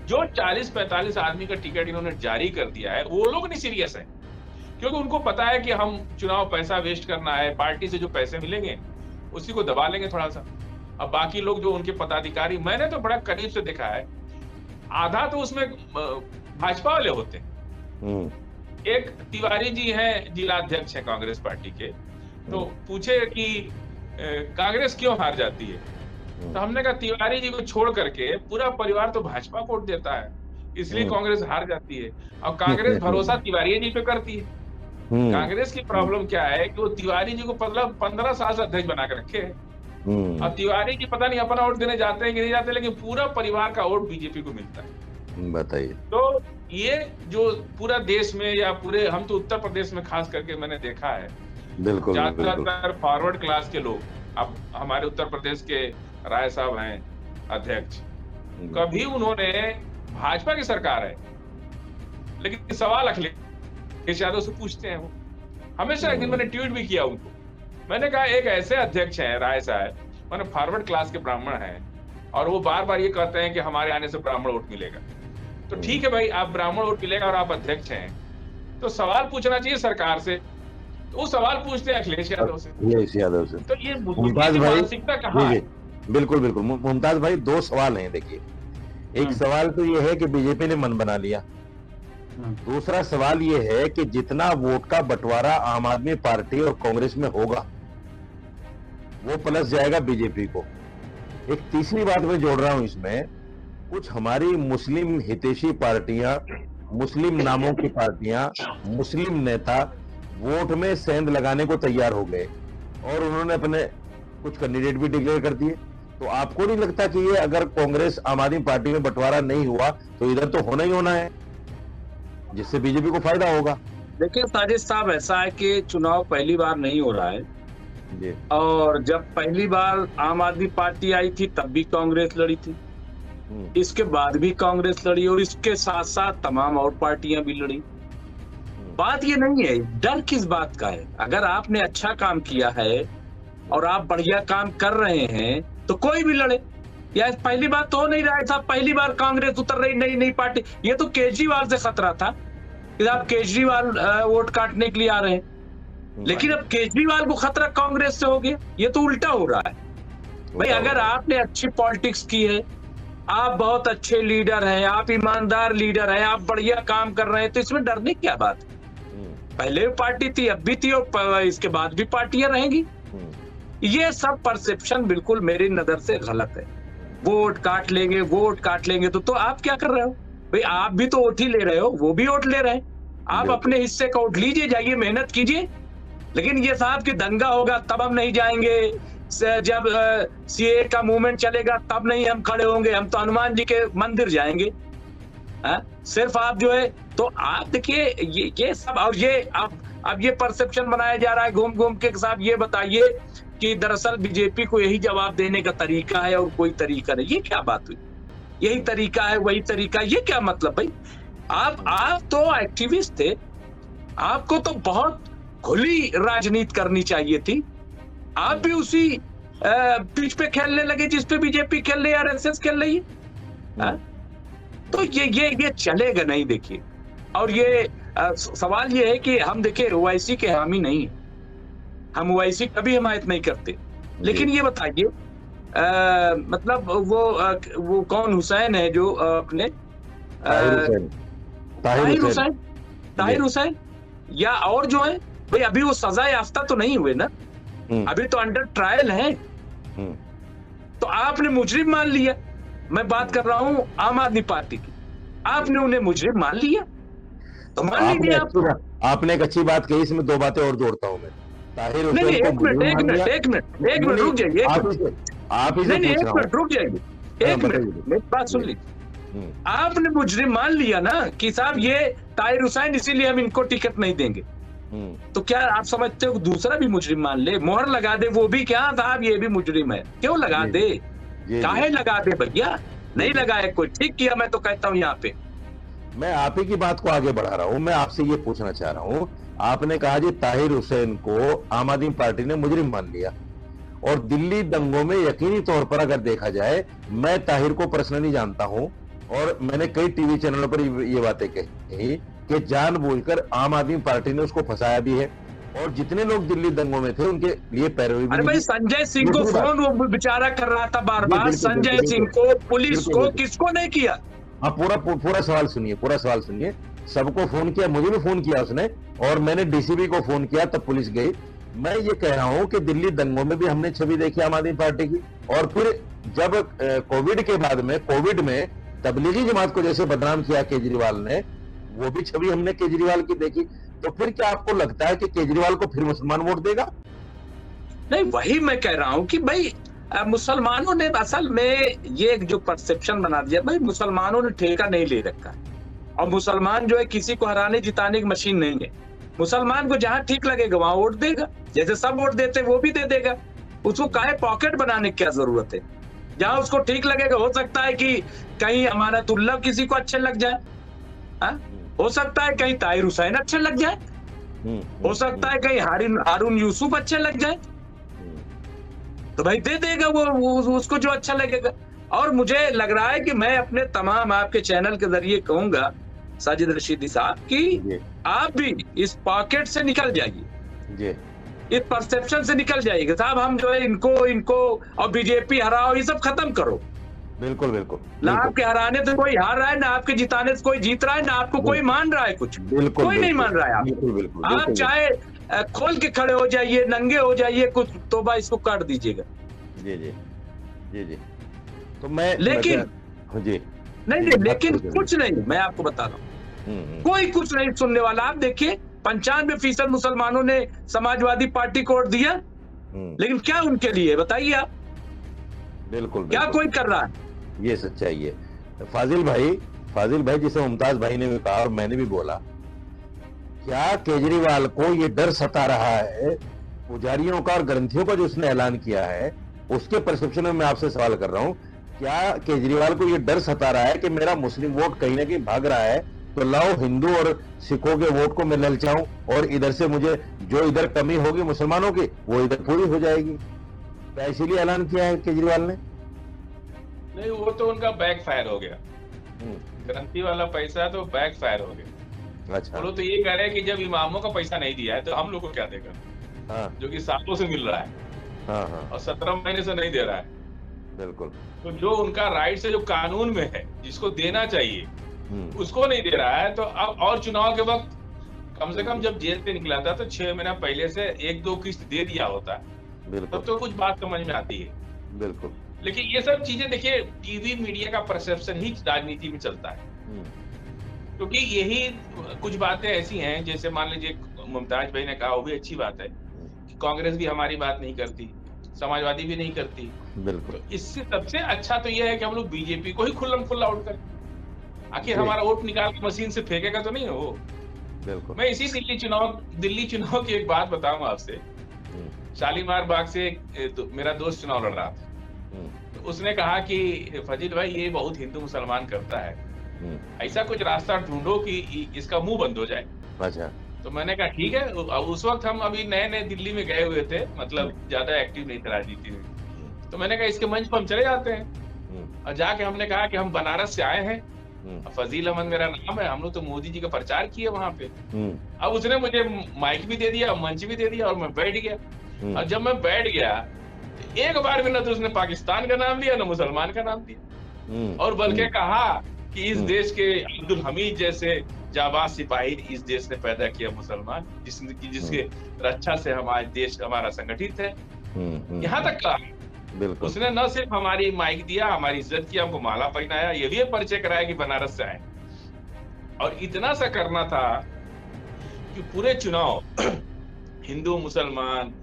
जो 40-45 आदमी का टिकट इन्होंने जारी कर दिया है, वो लोग नहीं सीरियस है, क्योंकि उनको पता है कि हम चुनाव पैसा वेस्ट करना है, पार्टी से जो पैसे मिलेंगे उसी को दबा लेंगे थोड़ा सा। अब बाकी लोग जो उनके पदाधिकारी, मैंने तो बड़ा करीब से देखा है, आधा तो उसमें भाजपा वाले होते हैं। एक तिवारी जी हैं, जिला अध्यक्ष है कांग्रेस पार्टी के, तो पूछे कि कांग्रेस क्यों हार जाती है, तो हमने कहा तिवारी जी को छोड़ करके पूरा परिवार तो भाजपा को वोट देता है, इसलिए कांग्रेस हार जाती है। और कांग्रेस भरोसा तिवारी जी पे करती है। कांग्रेस की प्रॉब्लम क्या है कि वो तिवारी जी को 15 साल से अध्यक्ष बना के रखे है, और तिवारी जी पता नहीं अपना वोट देने जाते हैं कि नहीं जाते, लेकिन पूरा परिवार का वोट बीजेपी को मिलता है। बताइए। तो ये जो पूरा देश में या पूरे, हम तो उत्तर प्रदेश में खास करके मैंने देखा है, बिल्कुल ज्यादातर फॉरवर्ड क्लास के लोग, अब हमारे उत्तर प्रदेश के राय साहब हैं अध्यक्ष, कभी उन्होंने, भाजपा की सरकार है लेकिन सवाल अखिलेश यादव से पूछते हैं वो हमेशा। एक दिन मैंने ट्वीट भी किया उनको, मैंने कहा एक ऐसे अध्यक्ष हैं राय साहब, मैंने फॉरवर्ड क्लास के ब्राह्मण हैं, और वो बार बार ये कहते हैं कि हमारे आने से ब्राह्मण वोट मिलेगा। तो ठीक है भाई, आप ब्राह्मण वोट मिलेगा और आप अध्यक्ष हैं, तो सवाल पूछना चाहिए सरकार से, तो वो सवाल पूछते हैं अखिलेश यादव से। तो ये मुमताज भाई, मानसिकता कहाँ है? बिल्कुल बिल्कुल मुमताज भाई, दो सवाल हैं। देखिए, एक सवाल तो ये है कि बीजेपी ने मन बना लिया, दूसरा सवाल ये है कि जितना वोट का बंटवारा आम आदमी पार्टी और कांग्रेस में होगा वो प्लस जाएगा बीजेपी को। एक तीसरी बात मैं जोड़ रहा हूं इसमें, कुछ हमारी मुस्लिम हितैषी पार्टियां, मुस्लिम नामों की पार्टियां, मुस्लिम नेता वोट में सेंध लगाने को तैयार हो गए और उन्होंने अपने कुछ कैंडिडेट भी डिक्लेयर कर दिए। तो आपको नहीं लगता कि ये अगर कांग्रेस आम आदमी पार्टी में बंटवारा नहीं हुआ तो इधर तो होना ही होना है, जिससे बीजेपी को फायदा होगा? देखिए साजिद साहब, ऐसा है कि चुनाव पहली बार नहीं हो रहा है जी। और जब पहली बार आम आदमी पार्टी आई थी तब भी कांग्रेस लड़ी थी, इसके बाद भी कांग्रेस लड़ी, और इसके साथ साथ तमाम और पार्टियां भी लड़ी। बात ये नहीं है, डर किस बात का है? अगर आपने अच्छा काम किया है और आप बढ़िया काम कर रहे हैं तो कोई भी लड़े। या पहली बार तो हो नहीं रहा है साहब, पहली बार कांग्रेस उतर रही, नई पार्टी। ये तो केजरीवाल से खतरा था कि आप केजरीवाल वोट काटने के लिए आ रहे हैं, लेकिन अब केजरीवाल को खतरा कांग्रेस से हो गया। ये तो उल्टा हो रहा है भाई। अगर आपने अच्छी पॉलिटिक्स की है, आप बहुत अच्छे लीडर हैं, आप ईमानदार लीडर हैं, आप बढ़िया काम कर रहे हैं, तो इसमें डरने की क्या बात है? पहले भी पार्टी थी, अब भी थी, और इसके बाद भी पार्टियां रहेंगी। ये सब परसेप्शन बिल्कुल मेरी नजर से गलत है। वोट काट लेंगे तो आप क्या कर रहे हो भाई? आप भी तो वोट ही ले रहे हो, वो भी वोट ले रहे हैं। आप अपने हिस्से का वोट लीजिए, जाइए मेहनत कीजिए। लेकिन ये साहब कि दंगा होगा तब हम नहीं जाएंगे, जब सीए का मूवमेंट चलेगा तब नहीं हम खड़े होंगे, हम तो हनुमान जी के मंदिर जाएंगे। सिर्फ आप जो है, तो आप देखिए ये सब, और ये अब ये परसेप्शन बनाया जा रहा है घूम घूम के। साहब ये बताइए कि दरअसल बीजेपी को यही जवाब देने का तरीका है और कोई तरीका नहीं। ये क्या बात हुई? यही तरीका है, वही तरीका, ये क्या मतलब भाई? आप तो एक्टिविस्ट थे, आपको तो बहुत खुली राजनीति करनी चाहिए थी। आप भी उसी पिच पे खेलने लगे जिस पे बीजेपी खेल रही है, आरएसएस खेल रही है। तो ये चलेगा नहीं। देखिए, और ये सवाल ये है कि हम देखिए ओवैसी के हामी नहीं है, हम ओवैसी कभी हिमायत नहीं करते, लेकिन ये बताइए मतलब वो कौन हुसैन है जो अपने ताहिर हुसैन या और जो है भाई, अभी वो सजा याफ्ता तो नहीं हुए ना, अभी तो अंडर ट्रायल है। तो आपने मुजरिम मान लिया। मैं बात कर रहा हूं आम आदमी पार्टी की, आपने उन्हें मुजरिम मान लिया, तो मान लीजिए आप। आपने एक अच्छी बात कही, इसमें दो बातें और जोड़ता हूं मैं। ताहिर हुसैन एक मिनट रुक जाइए, आप इसे एक मिनट रुक जाइए, एक मिनट मेरी बात सुन लीजिए। आपने मुजरिम मान लिया ना कि साहब ये ताहिर हुसैन, इसीलिए हम इनको टिकट नहीं देंगे। तो क्या आप समझते हो दूसरा भी मुजरिम मान ले, मोहर लगा दे, वो भी क्या साहब ये भी मुजरिम है? क्यों लगा दे, काहे लगा दे भैया? नहीं लगाए कोई, ठीक किया मैं तो कहता हूँ। यहाँ पे मैं आप ही की बात को आगे बढ़ा रहा हूँ। मैं आपसे ये पूछना चाह रहा हूँ, आपने कहा जी ताहिर हुसैन को आम आदमी पार्टी ने मुजरिम मान लिया, और दिल्ली दंगों में यकीनी तौर पर अगर देखा जाए, मैं ताहिर को पर्सनली जानता हूं और मैंने कई टीवी चैनलों पर ये बातें कही कि जानबूझकर आम आदमी पार्टी ने उसको फंसाया भी है, और जितने लोग दिल्ली दंगों में थे उनके लिए पैरवी भी। अरे भाई, संजय सिंह को फोन वो बेचारा कर रहा था बार बार, संजय सिंह को, पुलिस को, किसको नहीं किया? हाँ, पूरा सवाल सुनिए, पूरा सवाल सुनिए। सबको फोन किया, मुझे भी फोन किया उसने, और मैंने डीसीपी को फोन किया, तब पुलिस गई। मैं ये कह रहा हूं कि दिल्ली दंगों में भी हमने छवि देखी आम आदमी पार्टी की, और फिर जब कोविड के बाद में, कोविड में तबलीगी जमात को जैसे बदनाम किया केजरीवाल ने, वो भी छवि हमने केजरीवाल की देखी। तो फिर क्या आपको लगता है कि केजरीवाल को फिर मुसलमान वोट देगा? नहीं, वही मैं कह रहा हूं कि भाई मुसलमानों ने असल में ये जो परसेप्शन बना दिया, भाई मुसलमानों ने ठेका नहीं ले रखा, और मुसलमान जो है किसी को हराने जिताने की मशीन नहीं है। मुसलमान को जहां ठीक लगेगा वहां वोट देगा, जैसे सब वोट देते वो भी दे देगा। उसको काहे पॉकेट बनाने की क्या जरूरत है? जहां उसको ठीक लगेगा, हो सकता है कि कहीं अमानतुल्लाह किसी को अच्छे लग जाए, हो सकता है कहीं ताहिर हुसैन अच्छे लग जाए, हो सकता है कहीं हारून यूसुफ अच्छे लग जाए, तो भाई दे देगा वो उसको जो अच्छा लगेगा। और मुझे लग रहा है कि मैं अपने तमाम आपके चैनल के जरिए कहूंगा साजिद रशीदी साहब कि आप भी इस पॉकेट से निकल जाइए, इस परसेप्शन से निकल जाइएगा साहब। हम जो है इनको और बीजेपी हराओ, ये सब खत्म करो। बिल्कुल बिल्कुल। ना आपके हराने से कोई हार रहा है, ना आपके जिताने से कोई जीत रहा है, ना आपको कोई मान रहा है कुछ, कोई नहीं मान रहा है आप। आप चाहे खोल के खड़े हो जाइए, नंगे हो जाइए, कुछ तो भाई इसको काट दीजिएगा। जी। तो मैं लेकिन जी नहीं, लेकिन कुछ नहीं, मैं आपको बता रहा हूँ, कोई कुछ नहीं सुनने वाला। आप देखिए 95% मुसलमानों ने समाजवादी पार्टी को वोट दिया, लेकिन क्या उनके लिए बताइए आप? बिल्कुल क्या कोई कर रहा है? ये सच्चाई है। फाजिल भाई जिसे मुमताज भाई ने भी कहा और मैंने भी बोला, क्या केजरीवाल को ये डर सता रहा है पुजारियों का और ग्रंथियों का जो उसने ऐलान किया है, उसके परसेप्शन में मैं आपसे सवाल कर रहा हूं, क्या केजरीवाल को ये डर सता रहा है कि मेरा मुस्लिम वोट कहीं ना कहीं भाग रहा है, तो लाओ हिंदू और सिखों के वोट को मैं ललचाऊं, और इधर से मुझे जो इधर कमी होगी मुसलमानों की वो इधर पूरी हो जाएगी? क्या इसीलिए ऐलान किया है केजरीवाल ने? नहीं, वो तो उनका बैक फायर हो गया, ग्रंथी वाला पैसा तो बैक फायर हो गया। अच्छा, वो तो ये कह रहे हैं कि जब इमामों का पैसा नहीं दिया है तो हम लोग को क्या देगा? हाँ। जो कि सालों से मिल रहा है। हाँ। और 17 महीने से नहीं दे रहा है। बिल्कुल। तो जो उनका राइट है, जो कानून में है, जिसको देना चाहिए उसको नहीं दे रहा है। तो अब और चुनाव के वक्त कम से कम जब जेल से निकला था तो 6 महीना पहले से 1-2 किस्त दे दिया होता, तब तो कुछ बात समझ में आती है। बिल्कुल। लेकिन ये सब चीजें देखिए, टीवी मीडिया का परसेप्शन ही राजनीति में चलता है, क्योंकि यही कुछ बातें ऐसी हैं, जैसे मान लीजिए मुमताज भाई ने कहा, वो भी अच्छी बात है कि कांग्रेस भी हमारी बात नहीं करती, समाजवादी भी नहीं करती। बिल्कुल। इससे सबसे अच्छा तो यह है कि हम लोग बीजेपी को ही खुल्लम खुल्ला आउट करें। आखिर हमारा वोट निकाल के मशीन से फेंकेगा तो नहीं है वो। बिल्कुल। मैं इसी दिल्ली चुनाव की एक बात बताऊंगा आपसे। शालीमार बाग से मेरा दोस्त चुनाव लड़ रहा था, तो उसने कहा कि फजील भाई ये बहुत हिंदू मुसलमान करता है, ऐसा कुछ रास्ता ढूंढो कि इसका मुंह बंद हो जाए। अच्छा। तो मैंने कहा ठीक है। उस वक्त हम अभी नए नए दिल्ली में गए हुए थे, मतलब ज्यादा एक्टिव नहीं थे राजनीति में। तो मैंने कहा इसके मंच पर हम चले जाते हैं। और जाके हमने कहा कि हम बनारस से आए हैं, फजील अहमद मेरा नाम है, हम लोग तो मोदी जी का प्रचार किए वहां पे। अब उसने मुझे माइक भी दे दिया, मंच भी दे दिया, और मैं बैठ गया। और जब मैं बैठ गया, एक बार भी ना तो उसने पाकिस्तान का नाम लिया, ना मुसलमान का नाम लिया, और बल्कि कहा कि इस देश के अब्दुल हमीद जैसे जाबाज सिपाही इस देश ने पैदा किया मुसलमान, जिसके रक्षा से हमारा देश हमारा संगठित है। यहाँ तक कहा। उसने न सिर्फ हमारी माइक दिया, हमारी इज्जत किया, हमको माला पहनाया, ये भी परिचय कराया कि बनारस से आए। और इतना सा करना था कि पूरे चुनाव हिंदू मुसलमान,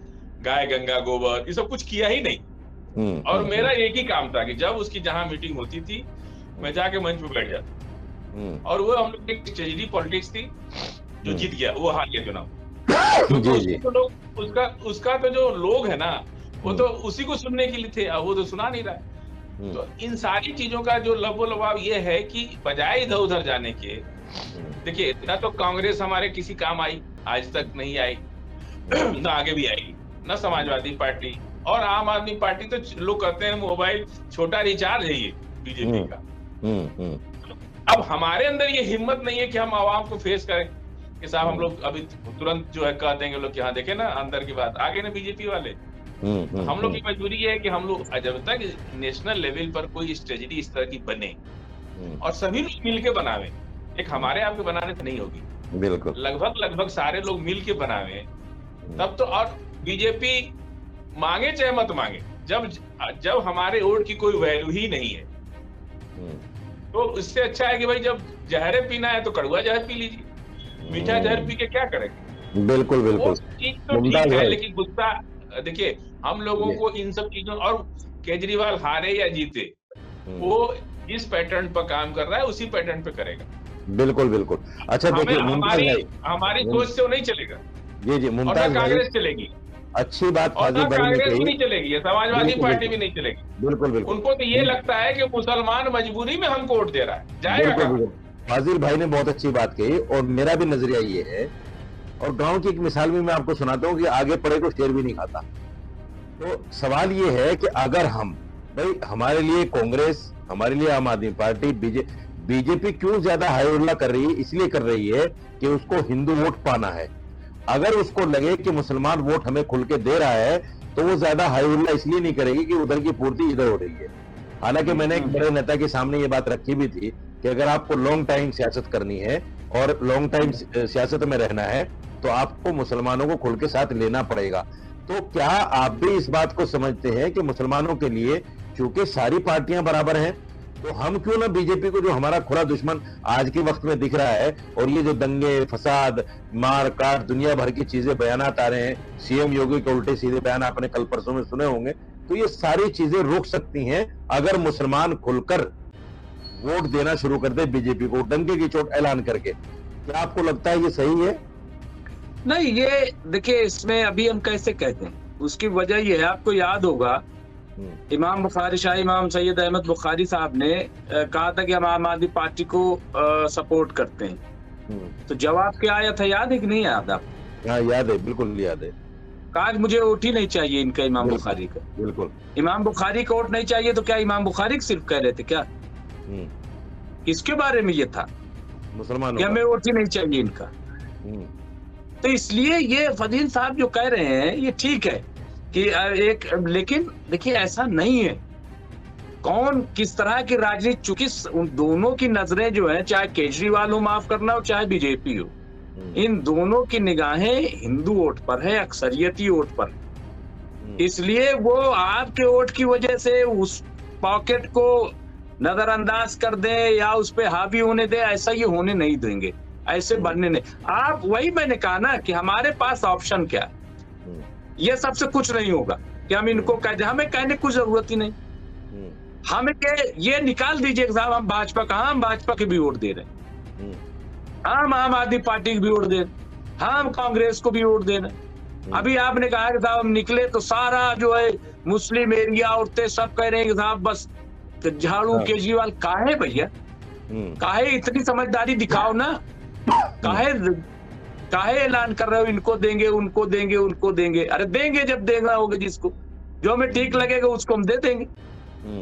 गाय गंगा गोबर, ये सब कुछ किया ही नहीं। और मेरा एक ही काम था कि जब उसकी जहां मीटिंग होती थी, मैं जाके मंच पे बैठ जाता। और वो हम लोग की ट्रेजेडी पॉलिटिक्स थी, जो जीत गया वो हार गया चुनाव। तो लोग उसका तो जो लोग है ना, वो तो उसी को सुनने के लिए थे, अब वो तो सुना नहीं रहा। तो इन सारी चीजों का जो लबो-लबाब ये है कि बजाय इधर उधर जाने के, देखिए ना तो कांग्रेस हमारे किसी काम आई, आज तक नहीं आई, ना आगे भी आएगी, ना समाजवादी पार्टी और आम आदमी पार्टी। तो लोग कहते हैं मोबाइल छोटा रिचार्ज है ये बीजेपी का। अब हमारे अंदर ये हिम्मत नहीं है कि हम आवाम को फेस करें कि साहब हम लोग अभी तुरंत जो है कह देंगे लोग कि हाँ देखे ना अंदर की बात, आगे ना बीजेपी वाले। हम लोग की मजबूरी है कि हम लोग जब तक नेशनल लेवल पर कोई स्ट्रेटेजी इस तरह की बने और सभी लोग मिल के बनावे, एक हमारे आप के बनाने से नहीं होगी, बिल्कुल लगभग सारे लोग मिल के बनावे तब तो। और बीजेपी मांगे चाहे मत मांगे, जब हमारे वोट की कोई वैल्यू ही नहीं है, तो इससे अच्छा है कि भाई जब जहरे पीना है तो कड़वा जहर पी लीजिए, मीठा जहर पी के क्या करेंगे। बिल्कुल बिल्कुल चीज तो ठीक है, लेकिन गुस्सा देखिए हम लोगों को इन सब चीजों, और केजरीवाल हारे या जीते, वो जिस पैटर्न पर काम कर रहा है उसी पैटर्न पे करेगा। बिल्कुल बिल्कुल। अच्छा देखिए, हमारी सोच से वो नहीं चलेगा। जी मुमताज कांग्रेस चलेगी, अच्छी बात फाजिल भाई ने कही, नहीं चलेगी, समाजवादी पार्टी भी नहीं चलेगी। बिल्कुल बिल्कुल। उनको तो ये लगता है कि मुसलमान मजबूरी में हमको वोट दे रहा है, जाएगा। फाजिल भाई ने बहुत अच्छी बात कही, और मेरा भी नजरिया ये है। और गांव की एक मिसाल भी मैं आपको सुनाता हूँ कि आगे पड़े को शेर भी नहीं खाता। तो सवाल ये है कि अगर हम भाई, हमारे लिए कांग्रेस, हमारे लिए आम आदमी पार्टी, बीजेपी क्यों ज्यादा हाई उल्ला कर रही है? इसलिए कर रही है कि उसको हिंदू वोट पाना है। अगर उसको लगे कि मुसलमान वोट हमें खुल के दे रहा है, तो वो ज्यादा हाई उल्ला इसलिए नहीं करेगी कि उधर की पूर्ति इधर हो रही है। हालांकि मैंने एक बड़े नेता के सामने ये बात रखी भी थी कि अगर आपको लॉन्ग टाइम सियासत करनी है और लॉन्ग टाइम सियासत में रहना है, तो आपको मुसलमानों को खुल के साथ लेना पड़ेगा। तो क्या आप भी इस बात को समझते हैं कि मुसलमानों के लिए चूंकि सारी पार्टियां बराबर हैं, तो हम क्यों ना बीजेपी को, जो हमारा खुला दुश्मन आज के वक्त में दिख रहा है, और ये जो दंगे फसाद मार काट दुनिया भर की चीजें बयानात आ रहे हैं, सीएम योगी के उल्टे सीधे बयान आपने कल परसों में सुने होंगे, तो ये सारी चीजें रुक सकती हैं अगर मुसलमान खुलकर वोट देना शुरू कर दे बीजेपी को, डंके की चोट ऐलान करके। क्या आपको लगता है ये सही है? नहीं, ये देखिए, इसमें अभी हम कैसे कहते हैं, उसकी वजह ये है, आपको याद होगा इमाम बुखारी, शाह इमाम सैयद अहमद बुखारी साहब ने कहा था कि हम आम आदमी पार्टी को सपोर्ट करते हैं। तो जवाब क्या आया था, याद है कि नहीं याद आप? हाँ याद है, बिल्कुल याद है। कहा मुझे वोट ही नहीं चाहिए इनका, इमाम बुखारी का। बिल्कुल। इमाम बुखारी का वोट नहीं चाहिए, तो क्या इमाम बुखारी सिर्फ कह रहे थे क्या? किसके बारे में ये था? मुसलमानों कि हमें वोट ही नहीं चाहिए इनका। तो इसलिए ये फजील साहब जो कह रहे हैं ये ठीक है कि एक, लेकिन देखिए ऐसा नहीं है। कौन किस तरह की राजनीति, चूंकि उन दोनों की नजरें जो है, चाहे केजरीवाल हो, माफ करना, हो चाहे बीजेपी हो, इन दोनों की निगाहें हिंदू वोट पर है, अक्सरियती वोट पर। इसलिए वो आपके वोट की वजह से उस पॉकेट को नजरअंदाज कर दे या उस पे हावी होने दे, ऐसा ये होने नहीं देंगे, ऐसे बनने नहीं। आप, वही मैंने कहा ना कि हमारे पास ऑप्शन क्या है, ये सबसे कुछ नहीं होगा कि हम इनको कह दे, हमें कहने की जरूरत ही नहीं। हमें ये निकाल दीजिए कि साहब हम भाजपा का, हम भाजपा के भी वोट दे रहे हैं, हम आम आदमी पार्टी की भी वोट दे रहे हैं, हम कांग्रेस को भी वोट दे रहे हैं। अभी आपने कहा कि साहब हम निकले तो सारा जो है मुस्लिम एरिया, औरतें सब कह रहे हैं कि साहब बस झाड़ू केजरीवाल। काहे भैया, काहे इतनी समझदारी दिखाओ ना, काहे काहे ऐलान कर रहे हो इनको देंगे उनको देंगे उनको देंगे? अरे देंगे जब देना होगा, जिसको जो हमें ठीक लगेगा उसको हम दे देंगे।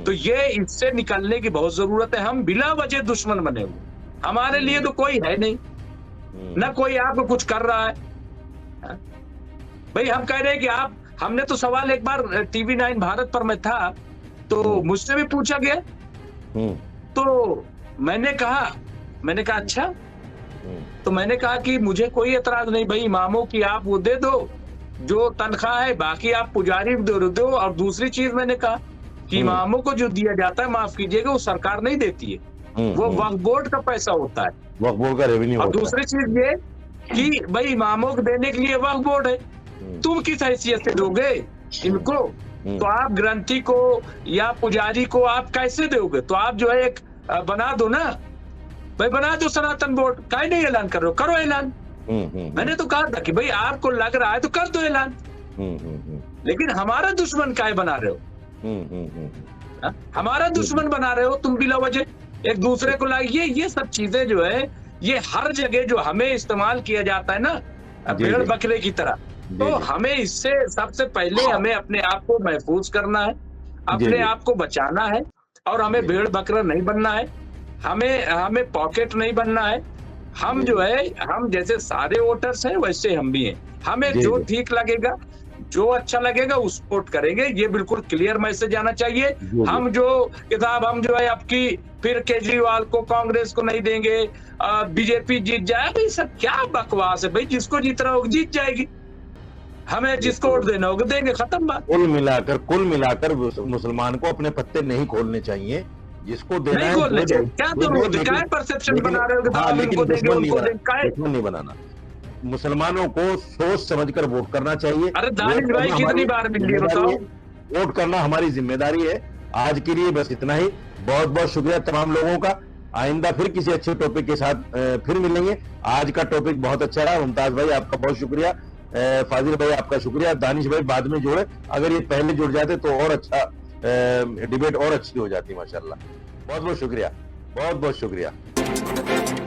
तो ये इससे निकलने की बहुत जरूरत है। हम बिना वजह दुश्मन बने हुए, हमारे लिए तो कोई है नहीं, ना कोई आपको कुछ कर रहा है। भाई हम कह रहे हैं कि आप, हमने तो सवाल एक बार TV9 भारत पर मैं था तो मुझसे भी पूछा गया, तो मैंने कहा अच्छा, तो मैंने कहा कि मुझे कोई एतराज नहीं भाई, इमामों की आप वो दे दो जो तनख्वाह है, बाकी आप पुजारी दो। और दूसरी चीज मैंने कहा कि इमामों को जो दिया जाता है, माफ कीजिएगा, वो सरकार नहीं देती है, वो वक्फ बोर्ड का पैसा होता है, वक्फ बोर्ड का रेवेन्यू। और दूसरी चीज ये कि भाई इमामों को देने के लिए वक्फ बोर्ड है, तुम किस हैसियत से दोगे इनको? तो आप ग्रंथी को या पुजारी को आप कैसे दोगे? तो आप जो है एक बना दो ना भाई, बना दो सनातन बोर्ड। काहे नहीं ऐलान कर रहे हो? करो ऐलान। मैंने तो कहा था कि भाई आपको लग रहा है तो कर दो ऐलान, लेकिन हमारा दुश्मन काहे बना रहे हो? हमारा दुश्मन बना रहे हो तुम बिला वजह, एक दूसरे को लाइए। ये सब चीजें जो है ये हर जगह जो हमें इस्तेमाल किया जाता है ना, भेड़ बकरे की तरह, तो हमें इससे सबसे पहले हमें अपने आप को महफूज करना है, अपने आप को बचाना है, और हमें भेड़ बकरा नहीं बनना है, हमें पॉकेट नहीं बनना है। हम जो है, हम जैसे सारे वोटर्स हैं वैसे हम भी हैं, हमें जो ठीक लगेगा, जो अच्छा लगेगा उस वोट करेंगे। ये बिल्कुल क्लियर मैसेज आना चाहिए। हम जो है आपकी फिर केजरीवाल को, कांग्रेस को नहीं देंगे, बीजेपी जीत जाए, भाई सब क्या बकवास है भाई, जिसको जीतना होगा जीत जाएगी, हमें जिसको वोट देना होगा देंगे, खत्म बात। कुल मिलाकर मुसलमान को अपने पत्ते नहीं खोलने चाहिए, जिसको देना नहीं खोलने चाहिए। क्या क्या परसेप्शन बना रहे हो? लेकिन दुश्मन नहीं बनाना, मुसलमानों को सोच समझकर वोट करना चाहिए। अरे दानिश भाई कितनी बार मिली है बताओ? वोट करना हमारी जिम्मेदारी है। आज के लिए बस इतना ही। बहुत बहुत शुक्रिया तमाम लोगों का। आइंदा फिर किसी अच्छे टॉपिक के साथ फिर मिलेंगे। आज का टॉपिक बहुत अच्छा रहा। मुमताज भाई आपका बहुत शुक्रिया, फाजिल भाई आपका शुक्रिया, दानिश भाई बाद में जोड़े, अगर ये पहले जुड़ जाते तो और अच्छा डिबेट और अच्छी हो जाती माशाल्लाह। बहुत बहुत शुक्रिया, बहुत बहुत शुक्रिया।